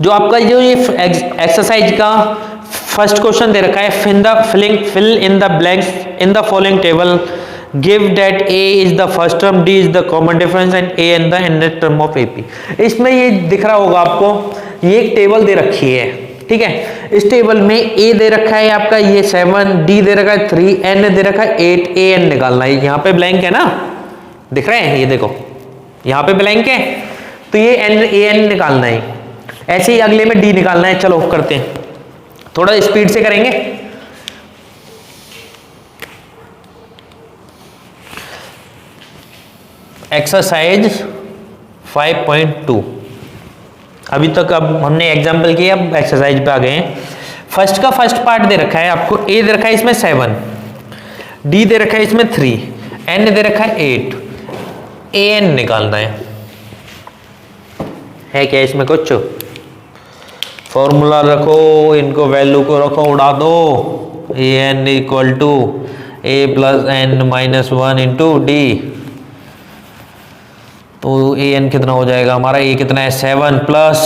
जो आपका जो ये एक्सरसाइज का फर्स्ट क्वेश्चन दे रखा है, fill in the blanks in the following table, give that a is the first term, d is the common difference and a and the nth term of AP। इसमें ये दिख रहा होगा आपको, ये एक टेबल दे रखी है, ठीक है। इस टेबल में a दे रखा है आपका ये 7, d दे रखा है 3, n दे रखा है 8, a n निकालना है। यहाँ पे ब्लैंक है ना, दिख रहे हैं, ये देखो यहाँ पे ब्लैंक है, तो ये a n निकालना है। ऐसे ही अगले में d निकालना है। चलो करते हैं, थोड़ा स्पीड से करेंगे। एक्सरसाइज 5.2। अभी तक अब हमने एग्जाम्पल किया, अब एक्सरसाइज पे आ गए हैं। फर्स्ट का फर्स्ट पार्ट दे रखा है आपको, ए दे रखा है इसमें 7, डी दे रखा है इसमें 3, एन दे रखा है 8, ए एन निकालना है क्या इसमें कुछ? फॉर्मूला रखो, इनको वैल्यू को रखो, उड़ा दो। A N equal to A plus n minus 1 into d. तो ए एन कितना हो जाएगा हमारा? ए कितना है 7 प्लस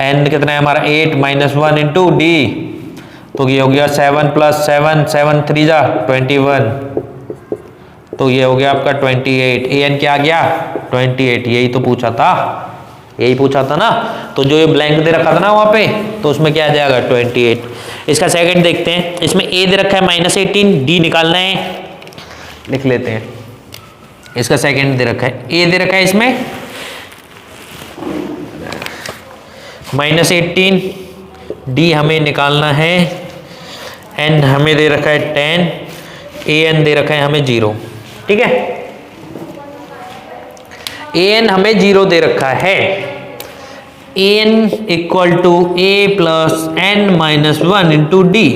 एन कितना है हमारा 8 माइनस 1 इंटू डी। तो ये हो गया 7 प्लस 7, 7 3 जा 21, तो ये हो गया आपका 28। ए एन क्या आ गया? 28। यही तो पूछा था, यही पूछा था ना। तो जो ये ब्लैंक दे रखा था ना वहाँ पे, तो उसमें क्या आ जाएगा? 28। इसका सेकंड देखते हैं। इसमें ए दे रखा है -18, डी निकालना है, लिख लेते हैं। इसका सेकंड दे रखा है, ए दे रखा है इसमें -18, डी हमें निकालना है, एन हमें दे रखा है 10, ए एन दे रखा है हमें 0। ठीक है, ए एन हमें 0 दे रखा है। A N equal to A plus n minus 1 into D.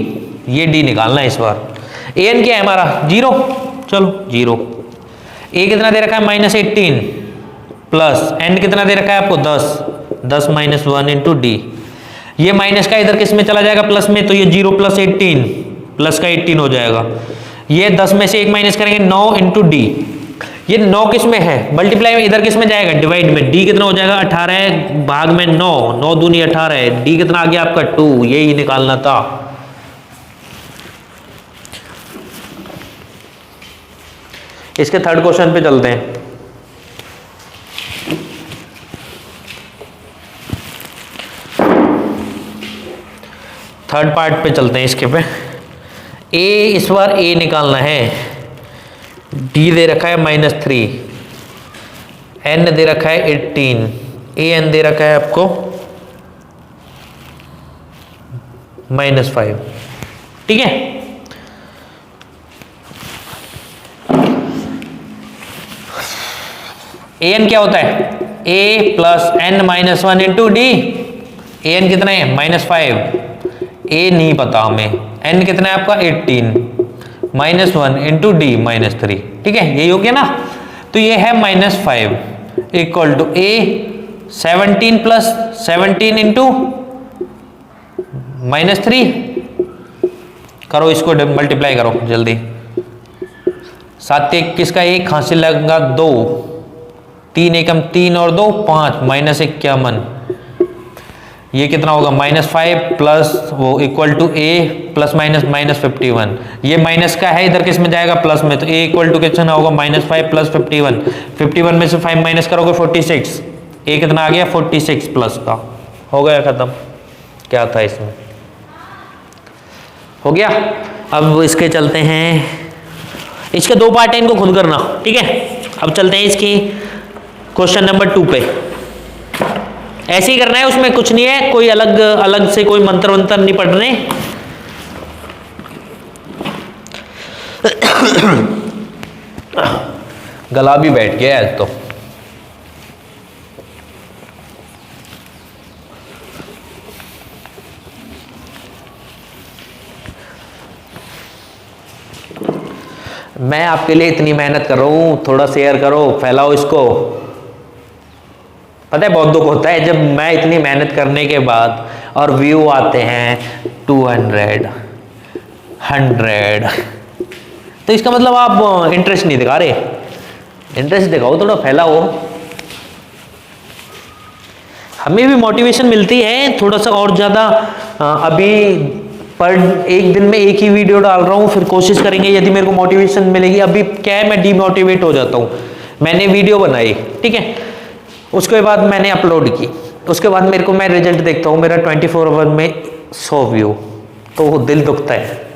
ये डी निकालना है इस बार। ए एन क्या है हमारा? 0। चलो 0। ए कितना दे रखा है? -18 प्लस एन कितना दे रखा है आपको? 10 माइनस 1 इंटू डी। ये माइनस का इधर किस में चला जाएगा? प्लस में, तो ये 0 प्लस 18 प्लस का 18 हो जाएगा। ये 10 में से 1 माइनस करेंगे 9 इंटू डी। ये 9 किस में है? मल्टीप्लाई में, इधर किस में जाएगा? डिवाइड में। डी कितना हो जाएगा? 18 भाग में 9, 9 दूनी 18। डी कितना आ गया आपका? 2। यही निकालना था। इसके थर्ड क्वेश्चन पे चलते हैं। थर्ड पार्ट पे चलते हैं इसके पे। ए इस बार ए निकालना है। डी दे रखा है -3, एन दे रखा है 18, ए एन दे रखा है आपको -5। ठीक है, ए एन क्या होता है? A plus n minus 1 into d. A n कितना है? -5। ए नहीं पता हमें। एन कितना है आपका? 18 -1 इंटू डी -3। ठीक है, यही हो गया ना। तो ये है -5 equal to A 17 plus 17 into -3। करो इसको मल्टीप्लाई करो जल्दी। 7 1 का 1 हासिल लगेगा 2, 3 एकम 3 और 2 5 -51। ये कितना होगा? -5 प्लस वो equal to A plus minus -51। ये माइनस का है, इधर किस में जाएगा? प्लस में। तो ए इक्वल टू कितना होगा? -5 प्लस 51। 51 में से 5 माइनस करोगे 46। ए कितना आ गया? 46 प्लस का। हो गया खत्म। क्या था इसमें? हो गया। अब इसके चलते हैं, इसके 2 पार्ट है, इनको खुद करना। ठीक है, अब चलते हैं इसकी क्वेश्चन नंबर 2 पे। ऐसे ही करना है, उसमें कुछ नहीं है, कोई अलग से कोई मंत्र वंत्र नहीं पढ़ने। गला भी बैठ गया है तो। मैं आपके लिए इतनी मेहनत कर रहा हूं, थोड़ा शेयर करो, फैलाओ इसको। पता है बहुत दुख होता है जब मैं इतनी मेहनत करने के बाद और व्यू आते हैं 200, 100, तो इसका मतलब आप इंटरेस्ट नहीं दिखा रहे। इंटरेस्ट दिखाओ, थोड़ा फैलाओ। हमें भी मोटिवेशन मिलती है थोड़ा सा और ज़्यादा। अभी पर एक दिन में एक ही वीडियो डाल रहा हूँ, फिर कोशिश करेंगे यदि मेरे को मोटिवेशन मिलेगी। अभी क्या है, मैं डीमोटिवेट हो जाता हूँ। मैंने वीडियो बनाई, ठीक है, उसके बाद मैंने अपलोड की, उसके बाद मेरे को मैं रिजल्ट देखता हूँ, मेरा 24 आवर में 100 व्यू, तो दिल दुखता है।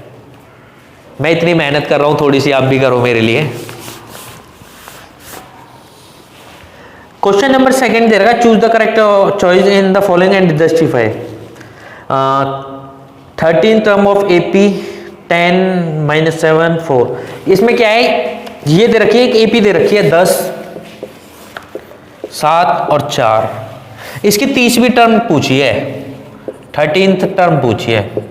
मैं इतनी मेहनत कर रहा हूँ, थोड़ी सी आप भी करो मेरे लिए। क्वेश्चन नंबर 2 दे रखा, choose the correct choice in the following and justify. 13 term of AP 10 - 7 4। इसमें क्या है, ये दे रखी है, एक एपी दे रखी है 10, 7 और 4। इसकी 30वीं टर्म पूछी है, 13th टर्म पूछी है।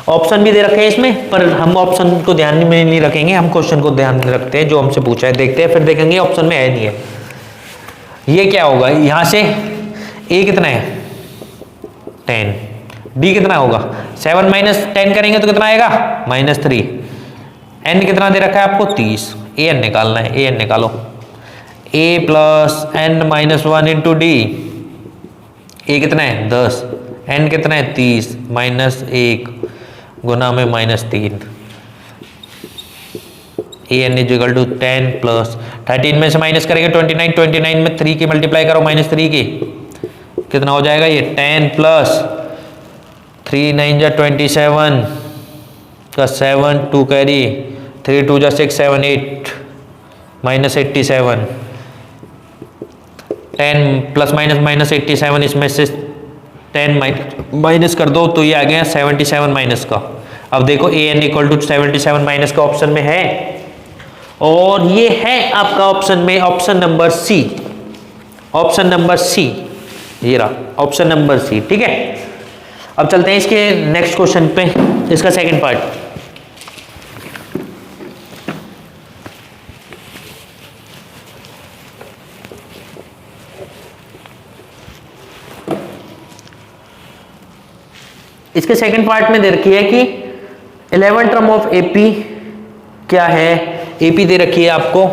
ऑप्शन भी दे रखे हैं इसमें, पर हम ऑप्शन को ध्यान में नहीं रखेंगे, हम क्वेश्चन को ध्यान में रखते हैं जो हमसे पूछा है, देखते हैं फिर देखेंगे ऑप्शन में है नहीं है। ये क्या होगा, यहां से ए कितना है 10, डी कितना होगा 7 माइनस 10 करेंगे तो कितना आएगा -3, एन कितना दे रखा है आपको 30, ए एन निकालना है, ए एन निकालो, a plus n minus 1 into d, a कितना है 10, एन कितना है 30 माइनस 1 गुना में -3, a n is equal to 10 plus 13 में से माइनस करेंगे 29, 29 में 3 की मल्टीप्लाई करो -3 की, कितना हो जाएगा ये 10 प्लस 3 9 जा 27 का 7 2 कैरी 3 2 जा 6 7 8 -87, 10 प्लस माइनस -87, इसमें से 10 माइनस कर दो तो ये आ गया 77 माइनस का। अब देखो A N equal to 77 minus का ऑप्शन में है, और ये है आपका ऑप्शन में option number C, option number C, ये रहा ऑप्शन नंबर सी। ठीक है, अब चलते हैं इसके नेक्स्ट क्वेश्चन पे, इसका सेकंड पार्ट। इसके सेकंड पार्ट में दे रखी है कि 11 टर्म ऑफ एपी क्या है। एपी दे रखी है आपको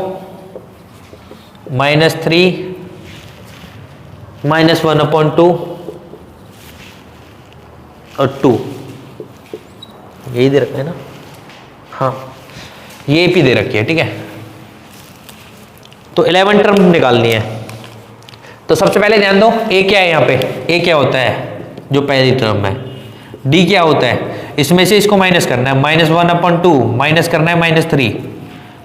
-3 -1/2 और 2, यही दे रखा है ना, हाँ ये एपी दे रखी है। ठीक है, तो 11 टर्म निकालनी है। तो सबसे पहले ध्यान दो ए क्या है, यहाँ पे ए क्या होता है जो पहली टर्म है, डी क्या होता है, इसमें से इसको माइनस करना है, -1/2 माइनस करना है -3,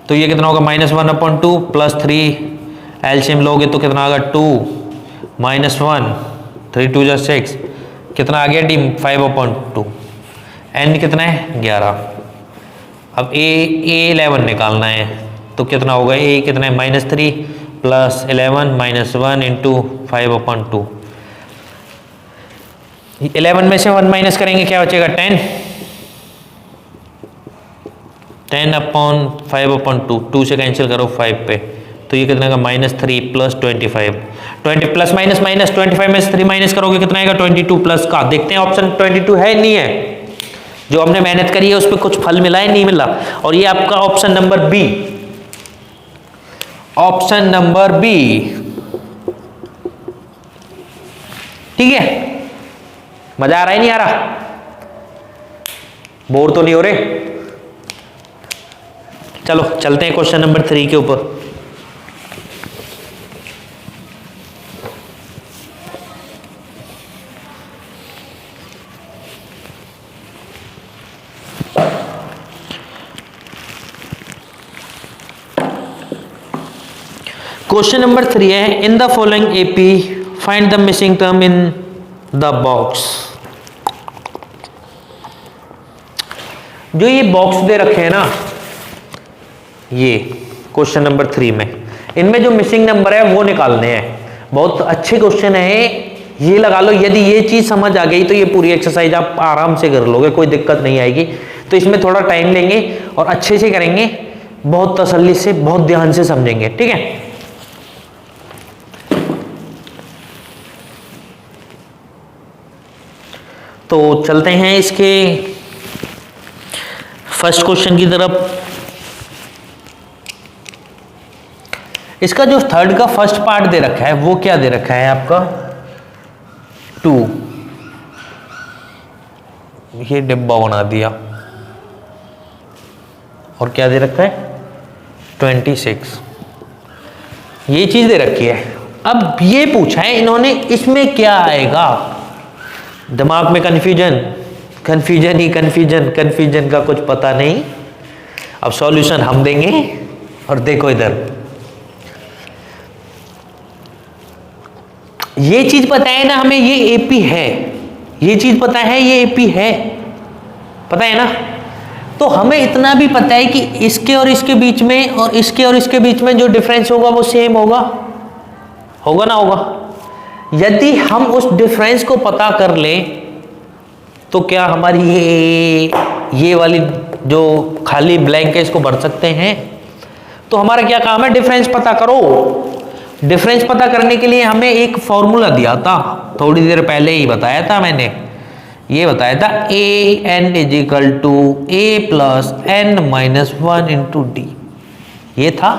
तो ये कितना होगा -1/2 प्लस 3, एलसीएम लोगे तो कितना आएगा 2 -1 3 2 जा 6, कितना आ गया डी 5/2, एन कितना है 11। अब ए 11 निकालना है तो कितना होगा, ए कितना है -3 प्लस 11 -1 इंटू 5/2, 11 में से 1 माइनस करेंगे क्या बचेगा 10, 10/5/2, 2 से कैंसिल करो 5 पे, तो ये कितना का -3 प्लस 25, 20 प्लस माइनस माइनस 25 में से 3 माइनस करोगे कितना आएगा 22 प्लस का। देखते हैं ऑप्शन 22 है नहीं है, जो हमने मेहनत करी है उस पर कुछ फल मिला है नहीं मिला। और ये आपका option number B, option number B. ठीक है, मजा आ रहा है नहीं आ रहा, बोर तो नहीं हो रहे। चलो चलते हैं क्वेश्चन नंबर 3 के ऊपर। क्वेश्चन नंबर 3 है, इन the following AP find the missing term in the box. जो ये बॉक्स दे रखे हैं ना, ये क्वेश्चन नंबर 3 में, इनमें जो मिसिंग नंबर है वो निकालने हैं। बहुत अच्छे क्वेश्चन है, ये लगा लो, यदि ये चीज समझ आ गई तो ये पूरी एक्सरसाइज आप आराम से कर लोगे, कोई दिक्कत नहीं आएगी। तो इसमें थोड़ा टाइम लेंगे और अच्छे से करेंगे, बहुत तसल्ली से, बहुत ध्यान से समझेंगे। ठीक है, तो चलते हैं इसके फर्स्ट क्वेश्चन की तरफ। इसका जो थर्ड का फर्स्ट पार्ट दे रखा है वो क्या दे रखा है आपका 2, ये डिब्बा बना दिया, और क्या दे रखा है 26, ये चीज दे रखी है। अब ये पूछा है इन्होंने, इसमें क्या आएगा, दिमाग में कंफ्यूजन, कंफ्यूजन ही कंफ्यूजन, कंफ्यूजन का कुछ पता नहीं। अब सॉल्यूशन हम देंगे, और देखो इधर ये चीज पता है ना हमें, ये एपी है, ये चीज पता है ये एपी है, पता है ना। तो हमें इतना भी पता है कि इसके और इसके बीच में और इसके और इसके बीच में जो डिफरेंस होगा वो सेम होगा, होगा ना होगा। यदि हम उस डिफरेंस को पता कर लें तो क्या हमारी ये वाली जो खाली ब्लैंक है इसको भर सकते हैं। तो हमारा क्या काम है, डिफरेंस पता करो। डिफरेंस पता करने के लिए हमें एक फॉर्मूला दिया था, थोड़ी देर पहले ही बताया था मैंने। ये बताया था a n is equal to A plus n minus one into D, ये था।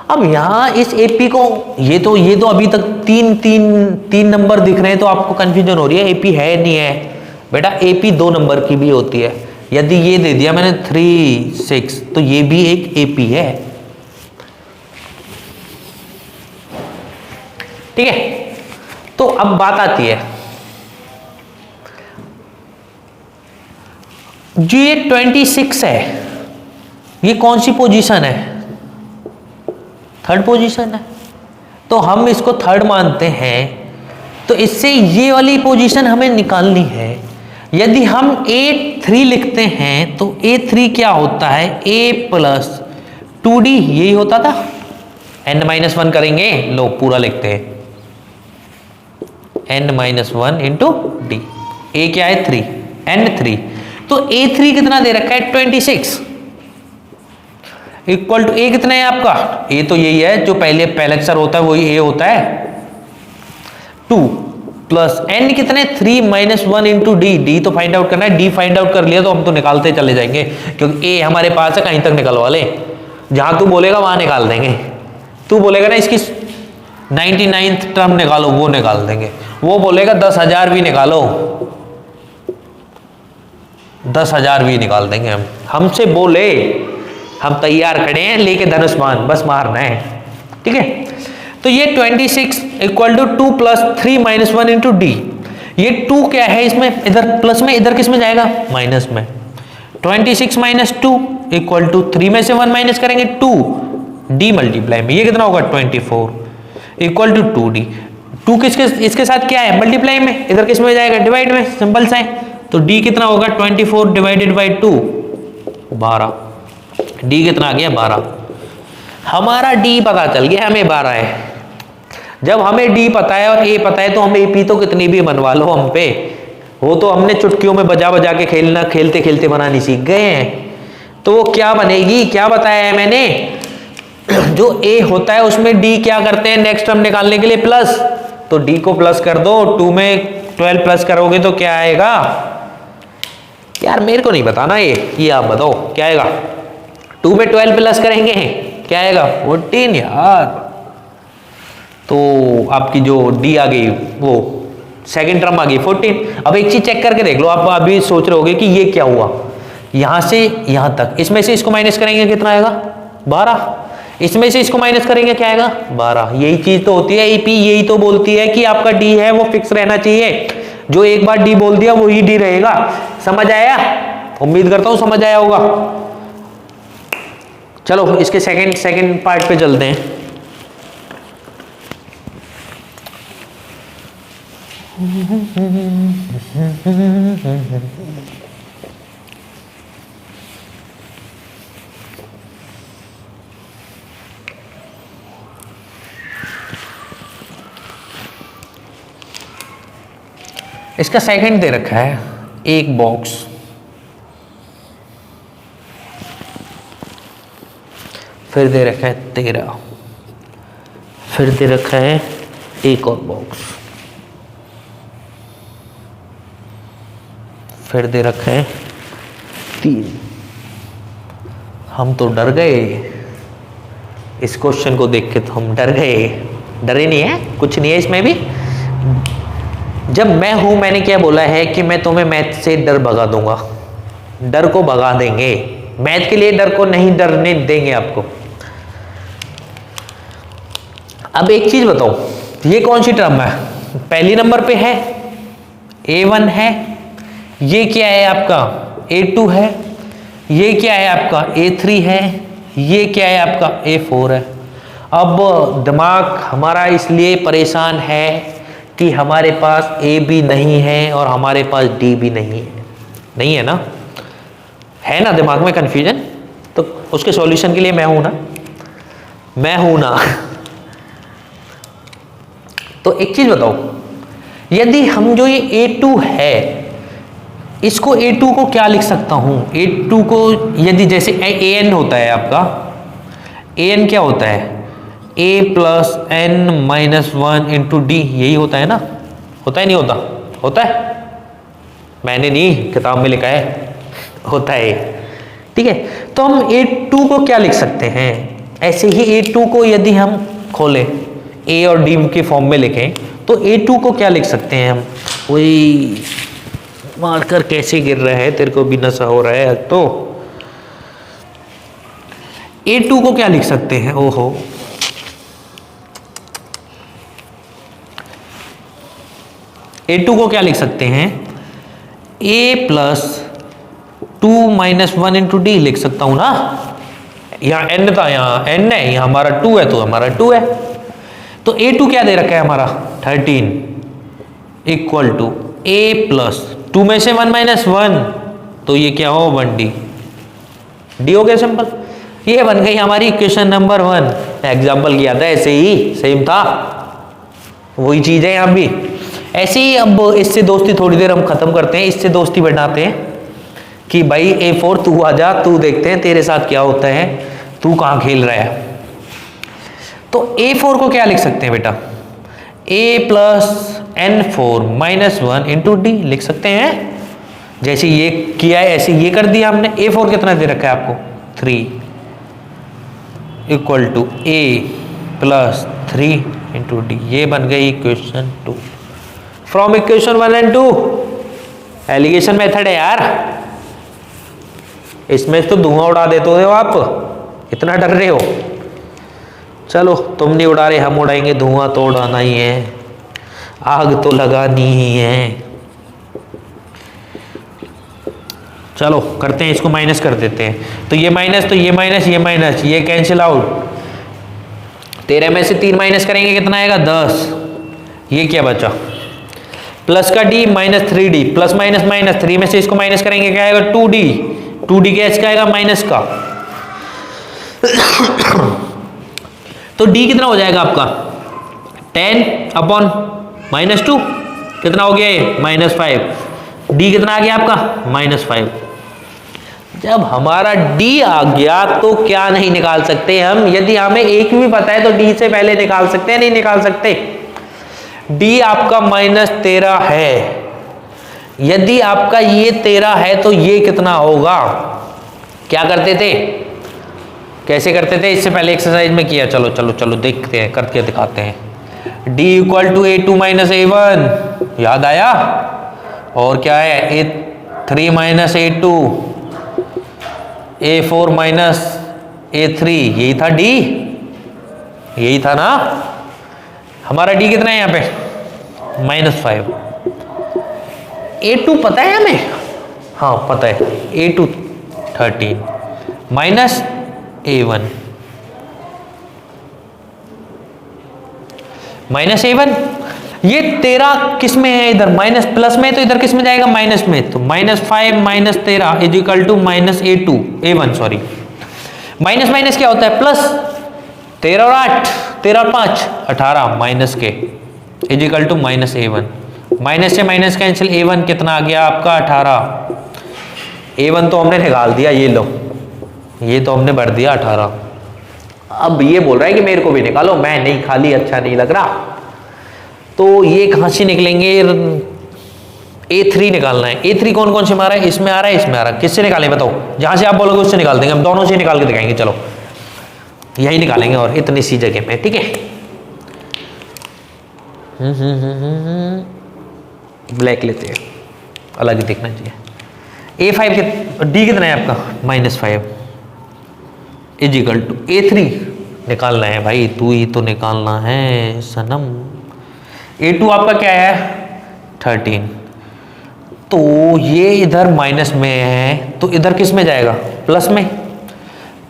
अब यहाँ इस एपी को ये तो अभी तक तीन नंबर दिख रहे हैं, तो आपको कंफ्यूजन हो रही है एपी है नहीं है। बेटा एपी 2 नंबर की भी होती है। यदि ये दे दिया मैंने 3 6 तो ये भी एक एपी है, ठीक है। तो अब बात आती है जो ये 26 है, ये कौन सी पोजीशन है, थर्ड पोजीशन है। तो हम इसको थर्ड मानते हैं, तो इससे ये वाली पोजीशन हमें निकालनी है। यदि हम A3 लिखते हैं तो A3 क्या होता है, A प्लस 2D, यही होता था। n-1 करेंगे, लो पूरा लिखते हैं, n-1 इंटू डी। A क्या है 3, n3, तो A3 कितना दे रखा है 26 इक्वल टू A कितना है आपका, A तो यही है जो पहले अक्षर होता है वही A होता है 2 प्लस n कितने 3 माइनस 1 इंटू डी। डी तो फाइंड आउट करना है, डी फाइंड आउट कर लिया तो हम तो निकालते चले जाएंगे, क्योंकि ए हमारे पास है, कहीं तक निकलवा ले, जहां तू बोलेगा वहां निकाल देंगे। तू बोलेगा ना इसकी 99th टर्म निकालो, वो निकाल देंगे। वो बोलेगा 10,000 भी निकालो, 10,000 भी निकाल देंगे हम। हमसे बोले, हम तैयार खड़े हैं लेके धनुष्मान, बस मारना है, ठीक है। तो ये 26 equal to 2 plus 3 minus 1 into D. ये 2 क्या है इसमें, इधर प्लस में, इधर किस में जाएगा, माइनस में। 26 माइनस 2 इक्वल टू 3 में से 1 माइनस करेंगे 2, डी मल्टीप्लाई में ये कितना होगा 24 इक्वल टू 2d। 2 किसके इसके साथ क्या है, मल्टीप्लाई में, इधर किस में जाएगा, डिवाइड में, सिंपल सा है। तो d कितना होगा 24 डिवाइडेड बाई 2, 12। d कितना आ गया 12। हमारा d पता चल गया, हमें 12 है। जब हमें d पता है और a पता है तो हम AP तो कितनी भी बनवा लो हम पे, वो तो हमने चुटकियों में बजा बजा के खेलना, खेलते खेलते बनानी सीख गए हैं। तो वो क्या बनेगी, क्या बताया है मैंने, जो a होता है उसमें d क्या करते हैं नेक्स्ट टर्म निकालने के लिए प्लस, तो d को प्लस कर दो। 2 में 12 प्लस करोगे तो क्या आएगा, यार मेरे को नहीं बताना ये आप बताओ क्या आएगा। 2 में 12 प्लस करेंगे क्या आएगा 14 यार। तो आपकी जो d आ गई वो सेकंड टर्म आ गई 14। अब एक चीज चेक करके देख लो, आप अभी सोच रहे होगे कि ये क्या हुआ, यहां से यहां तक, इसमें से इसको माइनस करेंगे कितना आएगा 12, इसमें से इसको माइनस करेंगे क्या आएगा 12। यही चीज तो होती है AP, यही तो बोलती है कि आपका d है वो फिक्स रहना चाहिए। जो एक बार d बोल दिया वही d रहेगा। समझ आया, उम्मीद करता हूं समझ आया होगा। चलो इसके सेकंड पार्ट पे चलते हैं। इसका सेकंड दे रखा है एक बॉक्स, फिर दे रखा है 13, फिर दे रखा है एक और बॉक्स, फिर दे रखा है 3। हम तो डर गए इस क्वेश्चन को देख के, तो हम डर गए। डरे नहीं है, कुछ नहीं है इसमें भी। जब मैं हूं, मैंने क्या बोला है कि मैं तुम्हें मैथ से डर भगा दूंगा, डर को भगा देंगे। मैथ के लिए डर को नहीं डरने देंगे आपको। अब एक चीज बताओ, ये कौन सी टर्म है, पहली नंबर पे है A1 है, ये क्या है आपका A2 है, ये क्या है आपका A3 है, ये क्या है आपका A4 है। अब दिमाग हमारा इसलिए परेशान है कि हमारे पास A भी नहीं है और हमारे पास D भी नहीं है। नहीं है ना, है ना दिमाग में कंफ्यूजन। तो उसके सॉल्यूशन के लिए मैं हूं ना, मैं हूं ना। तो एक चीज बताओ, यदि हम जो ये A2 है इसको A2 को क्या लिख सकता हूं, A2 को यदि जैसे AN होता है आपका, AN क्या होता है, A plus N minus 1 into D, यही होता है ना, होता है नहीं होता, होता है, मैंने नहीं किताब में लिखा है, होता है, ठीक है। तो हम A2 को क्या लिख सकते हैं, ऐसे ही A2 को यदि हम खोलें A और D के फॉर्म में लिखें तो A2 को क्या लिख सकते हैं हम, वही मार्कर कैसे गिर रहा है, तेरे को भी नशा हो रहा है, तो A2 को क्या लिख सकते हैं, ओहो A2 को क्या लिख सकते हैं, A plus 2 minus 1 into D लिख सकता हूं ना, यहाँ n था, यहाँ n है, यहाँ हमारा 2 है तो हमारा 2 है, तो A2 क्या दे रखा है हमारा 13 इक्वल टू A प्लस 2 में से 1 माइनस 1, तो ये क्या हो 1D, डी हो गया सिंपल। ये बन गई हमारी इक्वेशन नंबर 1। एग्जाम्पल किया था ऐसे ही, सेम था, वही चीज है यहाँ भी ऐसे ही। अब इससे दोस्ती थोड़ी देर हम खत्म करते हैं, इससे दोस्ती बढ़ाते हैं कि भाई A4 तू आ जा, तू देखते हैं तेरे साथ क्या होता है, तू कहाँ खेल रहा है। तो A4 को क्या लिख सकते हैं बेटा, A plus N4 minus 1 into D लिख सकते हैं, जैसे ये किया है ऐसे ये कर दिया हमने। A4 कितना दे रखा है आपको 3 equal to A plus 3 into D, ये बन गई equation 2 from equation 1 and 2। Alligation method है यार, इसमें तो धुआं उड़ा देते हो आप, इतना डर रहे हो। चलो तुम नहीं उड़ा रहे, हम उड़ाएंगे, धुआं तो उड़ाना ही है, आग तो लगानी ही है। चलो करते हैं, इसको माइनस कर देते हैं, तो ये माइनस, तो ये माइनस, ये माइनस, ये कैंसिल आउट। 13 में से 3 माइनस करेंगे कितना आएगा 10, ये क्या बचा प्लस का d minus 3d, plus minus minus, 3 में से इसको माइनस करेंगे क्या आएगा 2d, 2d क्या इसका आएगा माइनस का, तो d कितना हो जाएगा आपका 10 अपॉन माइनस 2, कितना हो गया ये -5, d कितना आ गया आपका -5। जब हमारा d आ गया तो क्या नहीं निकाल सकते हम, यदि हमें एक भी पता है तो d से पहले निकाल सकते हैं, नहीं निकाल सकते। d आपका -13 है, यदि आपका ये 13 है तो ये कितना होगा, क्या करते थे, कैसे करते थे, इससे पहले एक्सरसाइज में किया, चलो चलो चलो देखते हैं, करके दिखाते हैं। d equal to A2 minus A1, याद आया, और क्या है A3 minus A2, A4 minus A3, यही था d, यही था ना हमारा। d कितना है यहाँ पे -5। A2 पता है हमें, हाँ पता है, A2 13 minus A1 minus A1, ये 13 किस में है, इधर माइनस प्लस में, तो इधर किस में जाएगा माइनस में, तो -5 minus 13 is equal to minus A1 sorry, minus minus क्या होता है प्लस, 13 और 8, 13 और 5 18 माइनस के is equal to minus A1, minus से माइनस कैंसिल, A1 कितना आ गया आपका 18, A1 तो हमने निकाल दिया, ये लो ये तो हमने भर दिया 18। अब ये बोल रहा है कि मेरे को भी निकालो, मैं नहीं, खाली अच्छा नहीं लग रहा, तो ये कहां से निकलेंगे, A3 निकालना है। A3 कौन कौन से मारा है, इसमें आ रहा है, इसमें आ रहा है, किससे निकालें बताओ, जहां से आप बोलोगे उससे निकाल देंगे, हम दोनों से निकाल के दिखाएंगे, चलो यही निकालेंगे, और इतनी सी जगह में, ठीक है। ब्लैक लेते हैं, अलग दिखना चाहिए। A5 के D कितना है आपका -5 इज इक्वल टू A3 निकालना है भाई, तू ही तो निकालना है सनम। A2 आपका क्या है 13, तो ये इधर माइनस में है, तो इधर किस में जाएगा प्लस में,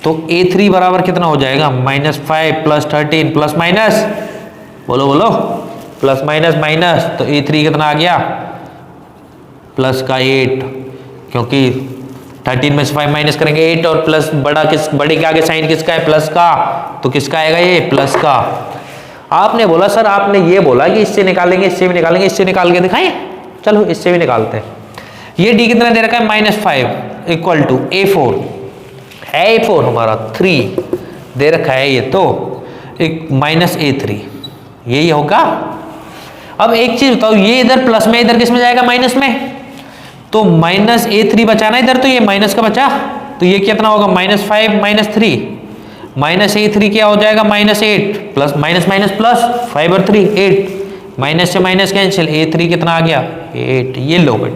तो A3 बराबर कितना हो जाएगा -5 प्लस 13 प्लस माइनस, बोलो बोलो, प्लस माइनस माइनस, तो A3 कितना आ गया प्लस का 8, क्योंकि 13 में से 5 माइनस करेंगे 8, और प्लस बड़ा किस, बड़े के आगे साइन किसका है प्लस का, तो किसका आएगा ये प्लस का। आपने बोला सर, आपने ये बोला कि इससे निकालेंगे, इससे भी निकालेंगे, इससे निकाल के दिखाएं। चलो इससे भी निकालते हैं। ये डी कितना दे रखा है -5 इक्वल टू A4 है, A4 हमारा 3 दे रखा है ये, तो एक -A3 यही होगा। अब एक चीज बताओ, ये इधर प्लस में, इधर किस में जाएगा? माइनस में। तो -A3 बचाना इधर, तो ये माइनस का बचा, तो ये कितना होगा? -5 -3 -A3 क्या हो जाएगा? -8 प्लस माइनस माइनस प्लस 5 और 3 8, माइनस से माइनस कैंसिल, A3 कितना आ गया? 8। ये लो बेट,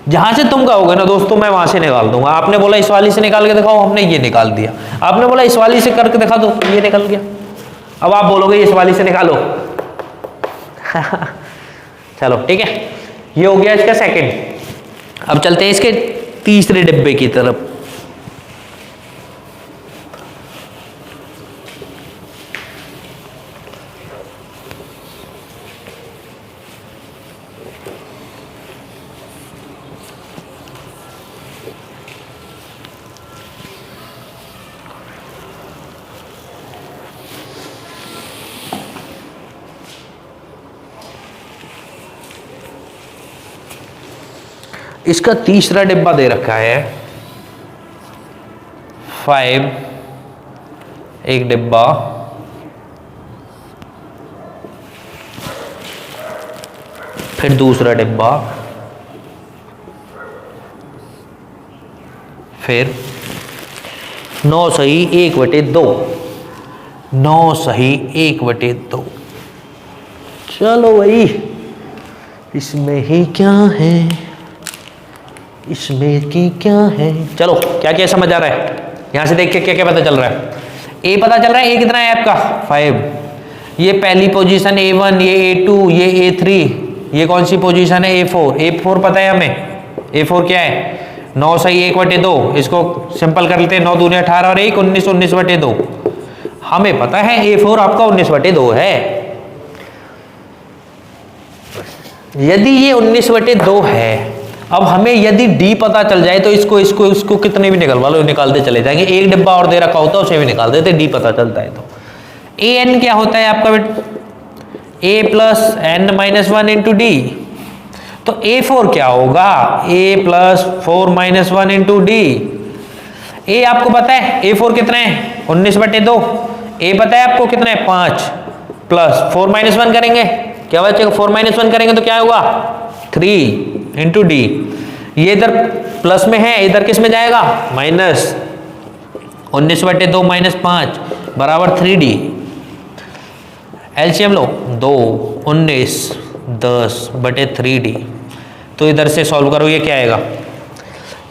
जहां से तुम कहोगे ना दोस्तों मैं वहां से निकाल दूंगा। आपने बोला इस वाली से निकाल के दिखाओ, हमने ये निकाल दिया। आपने बोला इस वाली से करके दिखा दो, ये निकल गया। अब आप बोलोगे इस वाली से निकालो। चलो ठीक है, ये हो गया इसका सेकंड। अब चलते हैं इसके तीसरे डिब्बे की तरफ। इसका तीसरा डिब्बा दे रखा है 5, एक डिब्बा, फिर दूसरा डिब्बा, फिर 9 सही 1/2, 9 सही 1/2। चलो भाई, इसमें ही क्या है, इसमें की क्या है। चलो क्या क्या समझ आ रहा है, यहां से देख के क्या क्या पता चल रहा है? ए पता चल रहा है, ए कितना है आपका? 5। ये पहली पोजीशन A1, ये A2, ये A3, ये कौन सी पोजीशन है? A4। A4 पता है हमें, A4 क्या है? 9 सही 1/2। इसको सिंपल कर लेते हैं, 9 दूनी 18 और 1 19, 19/2। हमें पता है A4 आपका 19/2 है। यदि ये 19/2 है, अब हमें यदि D पता चल जाए तो इसको कितने भी निकलवा लो, निकालते चले जाएंगे। एक डिब्बा और दे रखा होता है, उसे भी निकाल देते, D पता चलता है तो। AN क्या होता है आपका बेटा? A + n - 1 × D। तो A4 क्या होगा? A + 4 - 1 × D। A आपको पता है A4 कितना है? 19/2। A पता है आपको कितना है? 5 प्लस 4 - 1 करेंगे, क्या बचेगा? 4 - 1 करेंगे तो क्या होगा? 3 × D। ये इधर प्लस में है, इधर किस में जाएगा? माइनस। 19/2 - 5 बराबर 3D। एलसीएम लो, 2 19 10/3D। तो इधर से सॉल्व करो, ये क्या आएगा?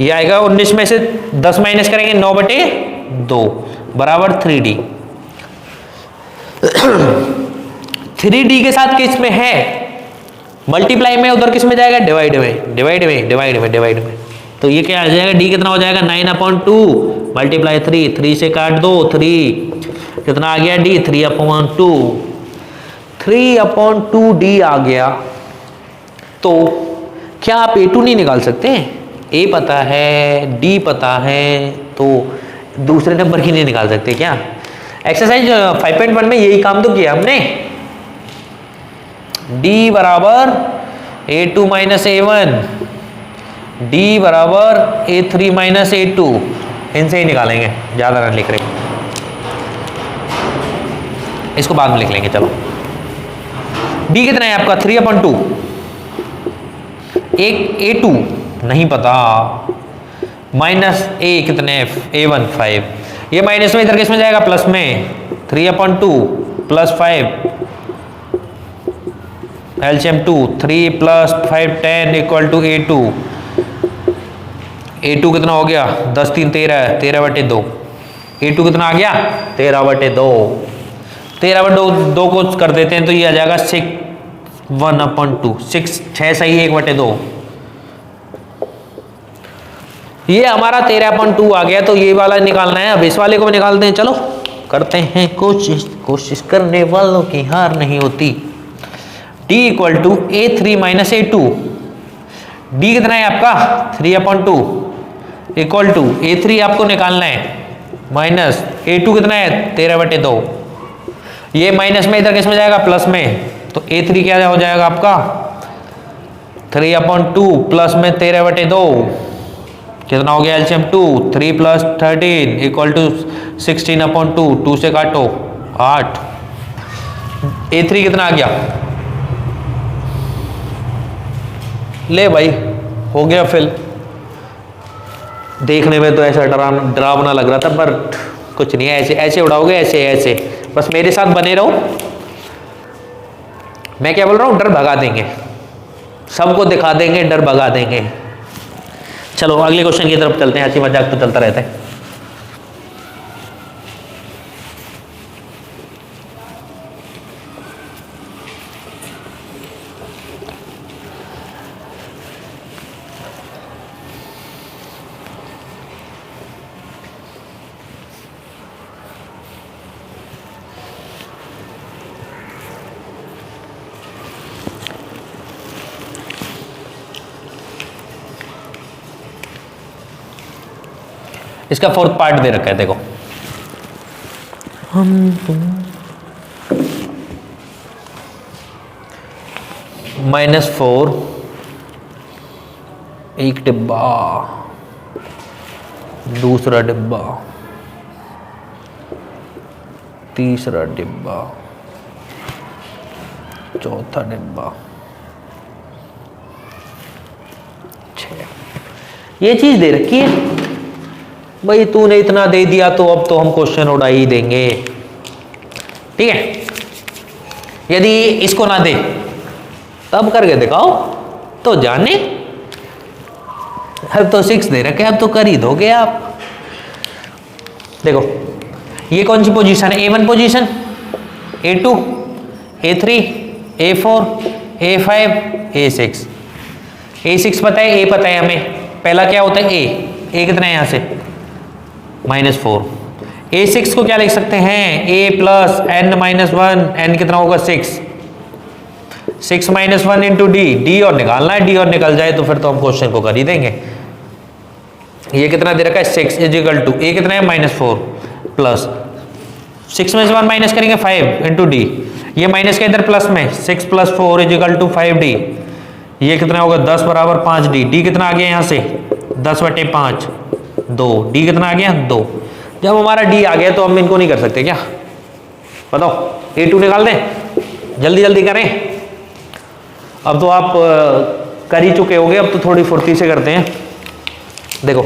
ये आएगा 19 में से 10 माइनस करेंगे 9/2 बराबर 3D। 3D के साथ किस में है? मल्टीप्लाई में, उधर किस में जाएगा? डिवाइड में, डिवाइड में, डिवाइड में, डिवाइड में। तो ये क्या आ जाएगा? D कितना हो जाएगा? 9/2 मल्टीप्लाई 3, 3 से काट दो, 3 कितना आ गया? D 3/2, 3/2D आ गया। तो क्या आप A2 नहीं निकाल सकते? A पता है, D पता है, तो दूसरे नंबर की नहीं निकाल सकते क्या? एक्सरसाइज 5.1 में यही काम तो किया हमने। D बराबर A2 - A1, D बराबर A3 - A2, इनसे ही निकालेंगे, ज़्यादा ना लिख रहे, इसको बाद में लिख लेंगे। चलो D कितना है आपका? 3/2। एक A2 नहीं पता, माइनस A कितने? A1 5। ये माइनस में, इधर किस में जाएगा? प्लस में। 3/2 + 5 एलसीएम 2, 3 + 5 10 = A2। A2 कितना हो गया? 10 3 13, 13/2। A2 कितना आ गया? 13/2। 13/2 को कर देते हैं तो ये आ जाएगा 1/2। 6 सही 1/2। ये हमारा 13/2 आ गया। तो ये वाला निकालना है, अब इस वाले को भी निकालते हैं। चलो करते हैं कोशिश, कोशिश करने वालों की हार नहीं होती। D = A3 - A2। D कितना है आपका? 3/2 = A3 आपको निकालना है, माइनस A2 कितना है? 13/2। ये माइनस में इधर किस में जाएगा, प्लस में, तो A3 क्या हो जाएगा आपका 3/2 प्लस में 13/2 कितना हो गया एलसीएम 2, 3 + 13 = 16/2, 2 से काटो 8, A3 कितना आ गया, ले भाई हो गया फिल। देखने में तो ऐसा डरावना लग रहा था पर कुछ नहीं है, ऐसे ऐसे उड़ाओगे, ऐसे ऐसे, बस मेरे साथ बने रहो। मैं क्या बोल रहा हूँ, डर भगा देंगे, सबको दिखा देंगे, डर भगा देंगे। चलो अगले क्वेश्चन की तरफ चलते हैं, हंसी मजाक तो चलता रहता है। इसका फोर्थ पार्ट दे रखा है, देखो हम -4 एक डिब्बा, दूसरा डिब्बा, तीसरा डिब्बा, चौथा डिब्बा, 6। ये चीज दे रखी है भाई, तूने इतना दे दिया तो अब तो हम क्वेश्चन उड़ा ही देंगे, ठीक है। यदि इसको ना दे तब करके दिखाओ तो जाने, अब तो 6 दे रखे, अब तो कर ही दोगे आप। देखो ये कौन सी पोजीशन है, A1 position, A2, A3, A4, A5, A6। A6 पता है, A पता है हमें, पहला क्या होता है A कितना है यहाँ से -4। A6 को क्या लिख सकते हैं, A + n - 1, n कितना होगा 6, 6 - 1 × D और निकालना है, D और निकल जाए तो फिर तो हम क्वेश्चन को कर ही देंगे। ये कितना दे रखा है 6 = A कितना है -4 प्लस 6 में से 1 माइनस करेंगे 5 × D, ये माइनस के इधर प्लस में 6 + 4 = 5D, ये कितना होगा 10 = 5D, D कितना आ गया यहाँ से 10/5 2, D कितना आ गया 2। जब हमारा D आ गया तो हम इनको नहीं कर सकते क्या, बताओ A2 निकाल दें, जल्दी जल्दी करें। अब तो आप कर ही चुके होगे, अब तो थोड़ी फुर्ती से करते हैं। देखो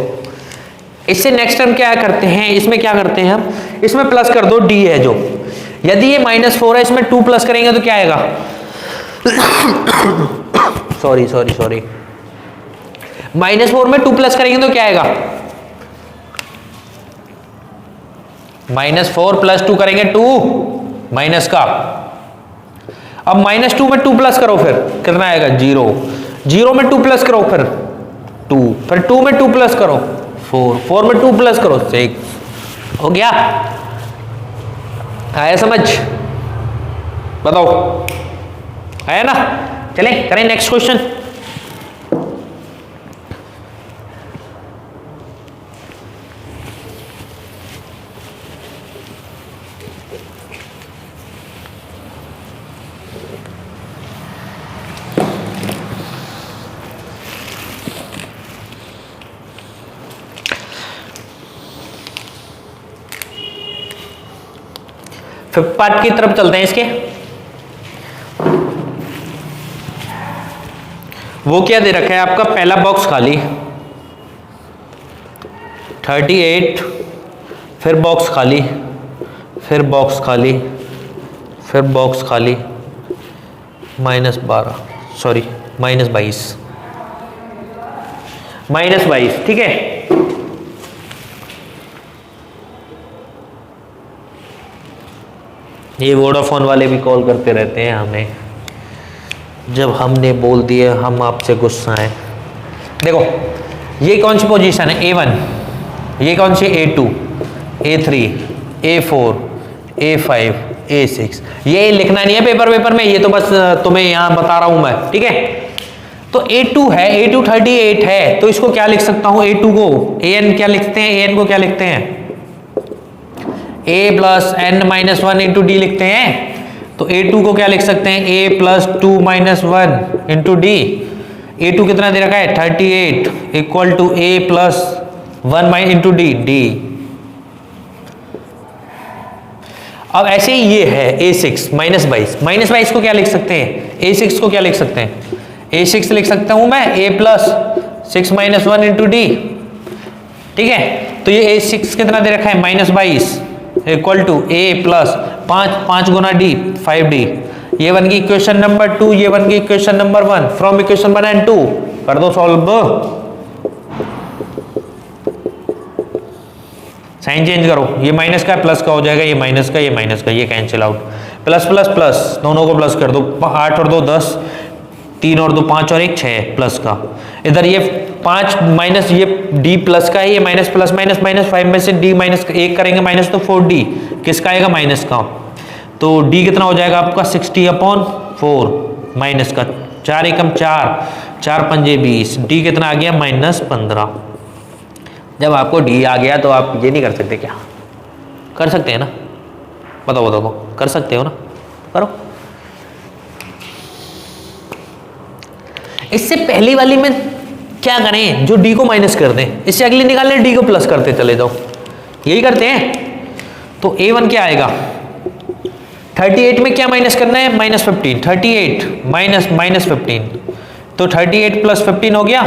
इससे नेक्स्ट टर्म क्या करते हैं, इसमें क्या करते हैं हम, इसमें प्लस कर दो, D है जो, यदि ये -4 है इसमें 2 प्लस करेंगे तो क्या आएगा सॉरी -4 में 2 प्लस करेंगे तो क्या आएगा, -4 + 2 करेंगे 2 माइनस का, अब -2 में 2 प्लस करो फिर कितना आएगा 0, 0 में 2 प्लस करो फिर 2, फिर 2 में 2 प्लस करो 4, 4 में 2 प्लस करो 6। हो गया, आया समझ, बताओ आया ना। चले करें नेक्स्ट क्वेश्चन। फिफ्थ पार्ट की तरफ चलते हैं इसके। वो क्या दे रखा है आपका, पहला बॉक्स खाली 38, फिर बॉक्स खाली, फिर बॉक्स खाली, फिर बॉक्स खाली, -12 सॉरी -22, -22 ठीक है। ये वोडाफोन वाले भी कॉल करते रहते हैं हमें, जब हमने बोल दिया हम आपसे गुस्सा है। देखो ये कौन सी पोजीशन है A1, ये कौन सी A2, A3, A4, A5, A6। ये लिखना नहीं है पेपर में, ये तो बस तुम्हें यहाँ बता रहा हूँ मैं, ठीक है। तो A2 है, A2 38 है, तो इसको क्या लिख सकता हूँ A2 को, AN क्या लिखते हैं, AN को क्या लिखते हैं a plus n minus one into d लिखते हैं, तो ए2 को क्या लिख सकते हैं, a plus 2 minus 1 into d. ए2 कितना दे रखा है 38 equal to A plus 1 into d d. अब ऐसे ही ये है a6 माइनस 22 को क्या लिख सकते हैं, a6 को क्या लिख सकते हैं, a6 लिख सकता हूं मैं a plus 6 minus 1 into D. ठीक है, तो ये a6 कितना दे रखा है minus 22 equal to a plus 5 गुना d 5d। ये बन गई इक्वेशन नंबर 2, ये बन गई equation number 1 from equation 1 and 2। कर दो सॉल्व, साइन चेंज करो, ये माइनस का प्लस का हो जाएगा, ये माइनस का, ये माइनस का, ये cancel out, plus plus plus दोनों को प्लस कर दो, 8 और 2 10, 3 और 2 5 और 1 6 प्लस का। इधर ये 5 माइनस ये d प्लस का है, ये माइनस प्लस माइनस माइनस 5 में से d माइनस 1 करेंगे माइनस, तो 4d किसका आएगा माइनस का। तो d कितना हो जाएगा आपका 60/4 माइनस का, 4 एकम 4, 4 पंजे 20, d कितना आ गया -15। जब आपको d आ गया तो आप ये नहीं कर सकते क्या, कर सकते हैं ना, बताओ बताओ, कर सकते हो ना, करो। इससे पहली वाली में क्या करें, जो d को माइनस कर दें, इससे अगली निकाल लें, d को प्लस करते चले जाओ, यही करते हैं। तो a1 क्या आएगा 38 में क्या माइनस करना है -15, 38 माइनस -15, तो 38 प्लस 15 हो गया,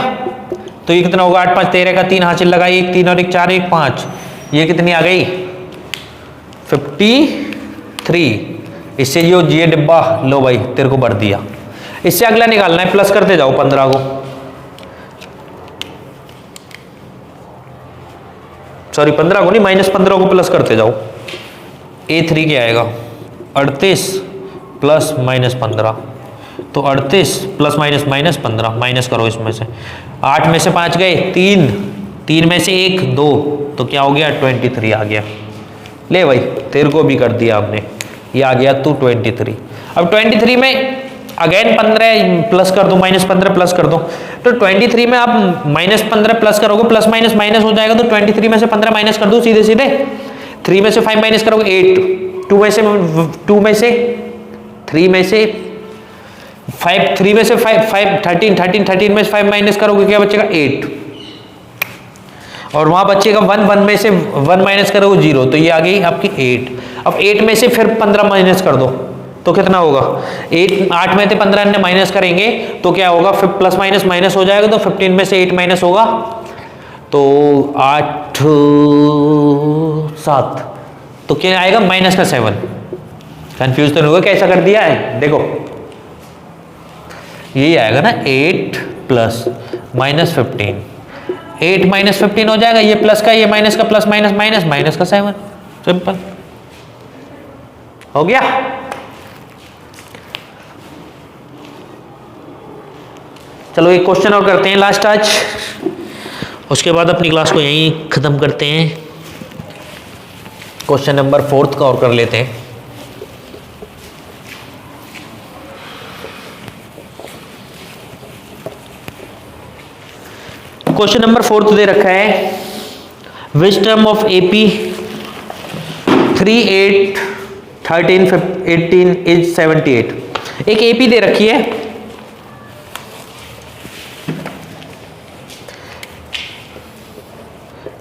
तो ये कितना होगा 8 5 13 का 3 हासिल लगाई, 1 3 और 1 4 1 5, ये कितनी आ गई 53। इससे जो ये डिब्बा लो भाई तेरे को भर दिया। इससे अगला निकालना है, प्लस करते जाओ 15 को, सॉरी 15 को नहीं -15 को प्लस करते जाओ। a3 क्या आएगा 38 प्लस -15, तो 38 प्लस माइनस -15 माइनस करो इसमें से, 8 में से 5 गए 3 में से 1 2, तो क्या हो गया 23 आ गया। ले भाई तेरे को भी कर दिया आपने, ये आ गया तू 23। अब 23 में अगेन 15 प्लस कर दो, -15 प्लस कर दो, तो 23 में आप -15 प्लस करोगे, प्लस माइनस माइनस हो जाएगा, तो 23 में से 15 माइनस कर दो सीधे सीधे, 3 में से 5 माइनस करोगे 8, 2 में से 3 में से 5, 3 में से 5 13 में से 5 माइनस करोगे क्या बचेगा 8, और वहां बचेगा 1 में से 1 माइनस करोगे 0, तो ये आ गई आपकी 8। अब 8 में से फिर 15 माइनस कर दो, तो कितना होगा 8 में से 15 माइनस करेंगे तो क्या होगा, फिर प्लस माइनस माइनस हो जाएगा, तो 15 में से 8 माइनस होगा, तो 8 7, तो क्या आएगा -7। कंफ्यूज तो नहीं होगा कैसा कर दिया है, देखो यही आएगा ना 8 प्लस -15, 8 -15 हो जाएगा, ये प्लस का ये माइनस का, प्लस माइनस माइनस माइनस का 7, सिंपल हो गया। चलो एक क्वेश्चन और करते हैं लास्ट आज, उसके बाद अपनी क्लास को यहीं खत्म करते हैं। क्वेश्चन नंबर 4 का और कर लेते हैं। क्वेश्चन नंबर 4 दे रखा है, which term of AP 3 8 13 18 is 78। एक AP दे रखी है,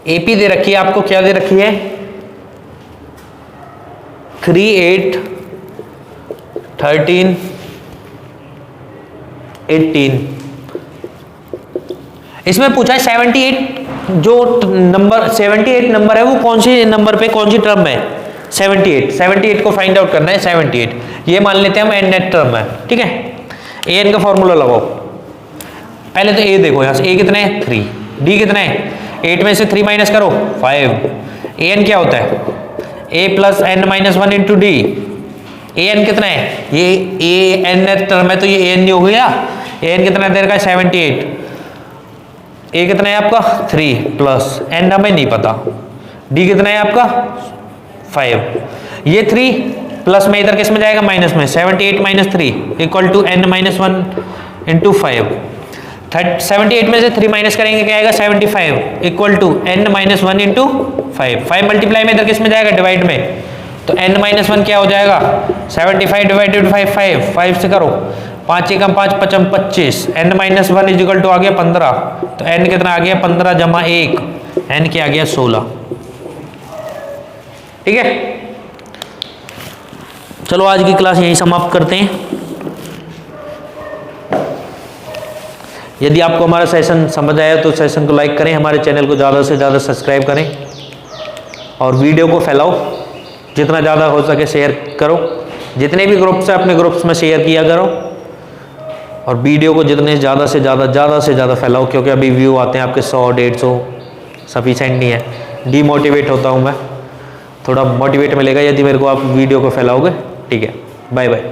AP दे रखी है आपको, क्या दे रखी है 3 8 13 18। इसमें पूछा है 78, जो नंबर 78 नंबर है वो कौन सी नंबर पे कौन सी टर्म है 78 को फाइंड आउट करना है। 78 ये मान लेते हैं हम n नेट टर्म है, ठीक है। an का फॉर्मूला लगाओ, पहले तो a देखो, यहां से a कितना है 3, d कितना है 8 में से 3 माइनस करो 5, an क्या होता है a plus n minus 1 into D. an कितना है, ये an नेट टर्म है तो ये an नहीं हो गया, an कितना देर का 78, a कितना है आपका 3 प्लस n हमें नहीं पता, d कितना है आपका 5, ये 3 प्लस में इधर किस में जाएगा माइनस में, 78 minus 3 equal to n minus 1 into 5। 78 में से 3 माइनस करेंगे क्या आएगा 75 equal to n minus 1 into 5, 5 multiply में इधर किस में जाएगा, डिवाइड में, तो n-1 क्या हो जाएगा, 75 डिवाइडेड 5, 5 से करो, 5 एकम 5 पचम 25, n-1 इजिकल टू आ गया 15, तो n कितना आ गया 15 जमा 1, n क्या आ गया 16। ठीक है, चलो आज की क्लास यहीं समाप्त करते हैं। यदि आपको हमारा सेशन समझ आया तो सेशन को लाइक करें, हमारे चैनल को ज़्यादा से ज़्यादा सब्सक्राइब करें और वीडियो को फैलाओ, जितना ज़्यादा हो सके शेयर करो, जितने भी ग्रुप्स हैं अपने ग्रुप्स में शेयर किया करो और वीडियो को जितने ज़्यादा से ज़्यादा फैलाओ, क्योंकि अभी व्यू आते हैं आपके 100-150 सफिशेंट नहीं है, डीमोटिवेट होता हूँ मैं, थोड़ा मोटिवेट मिलेगा यदि मेरे को आप वीडियो को फैलाओगे। ठीक है, बाय बाय।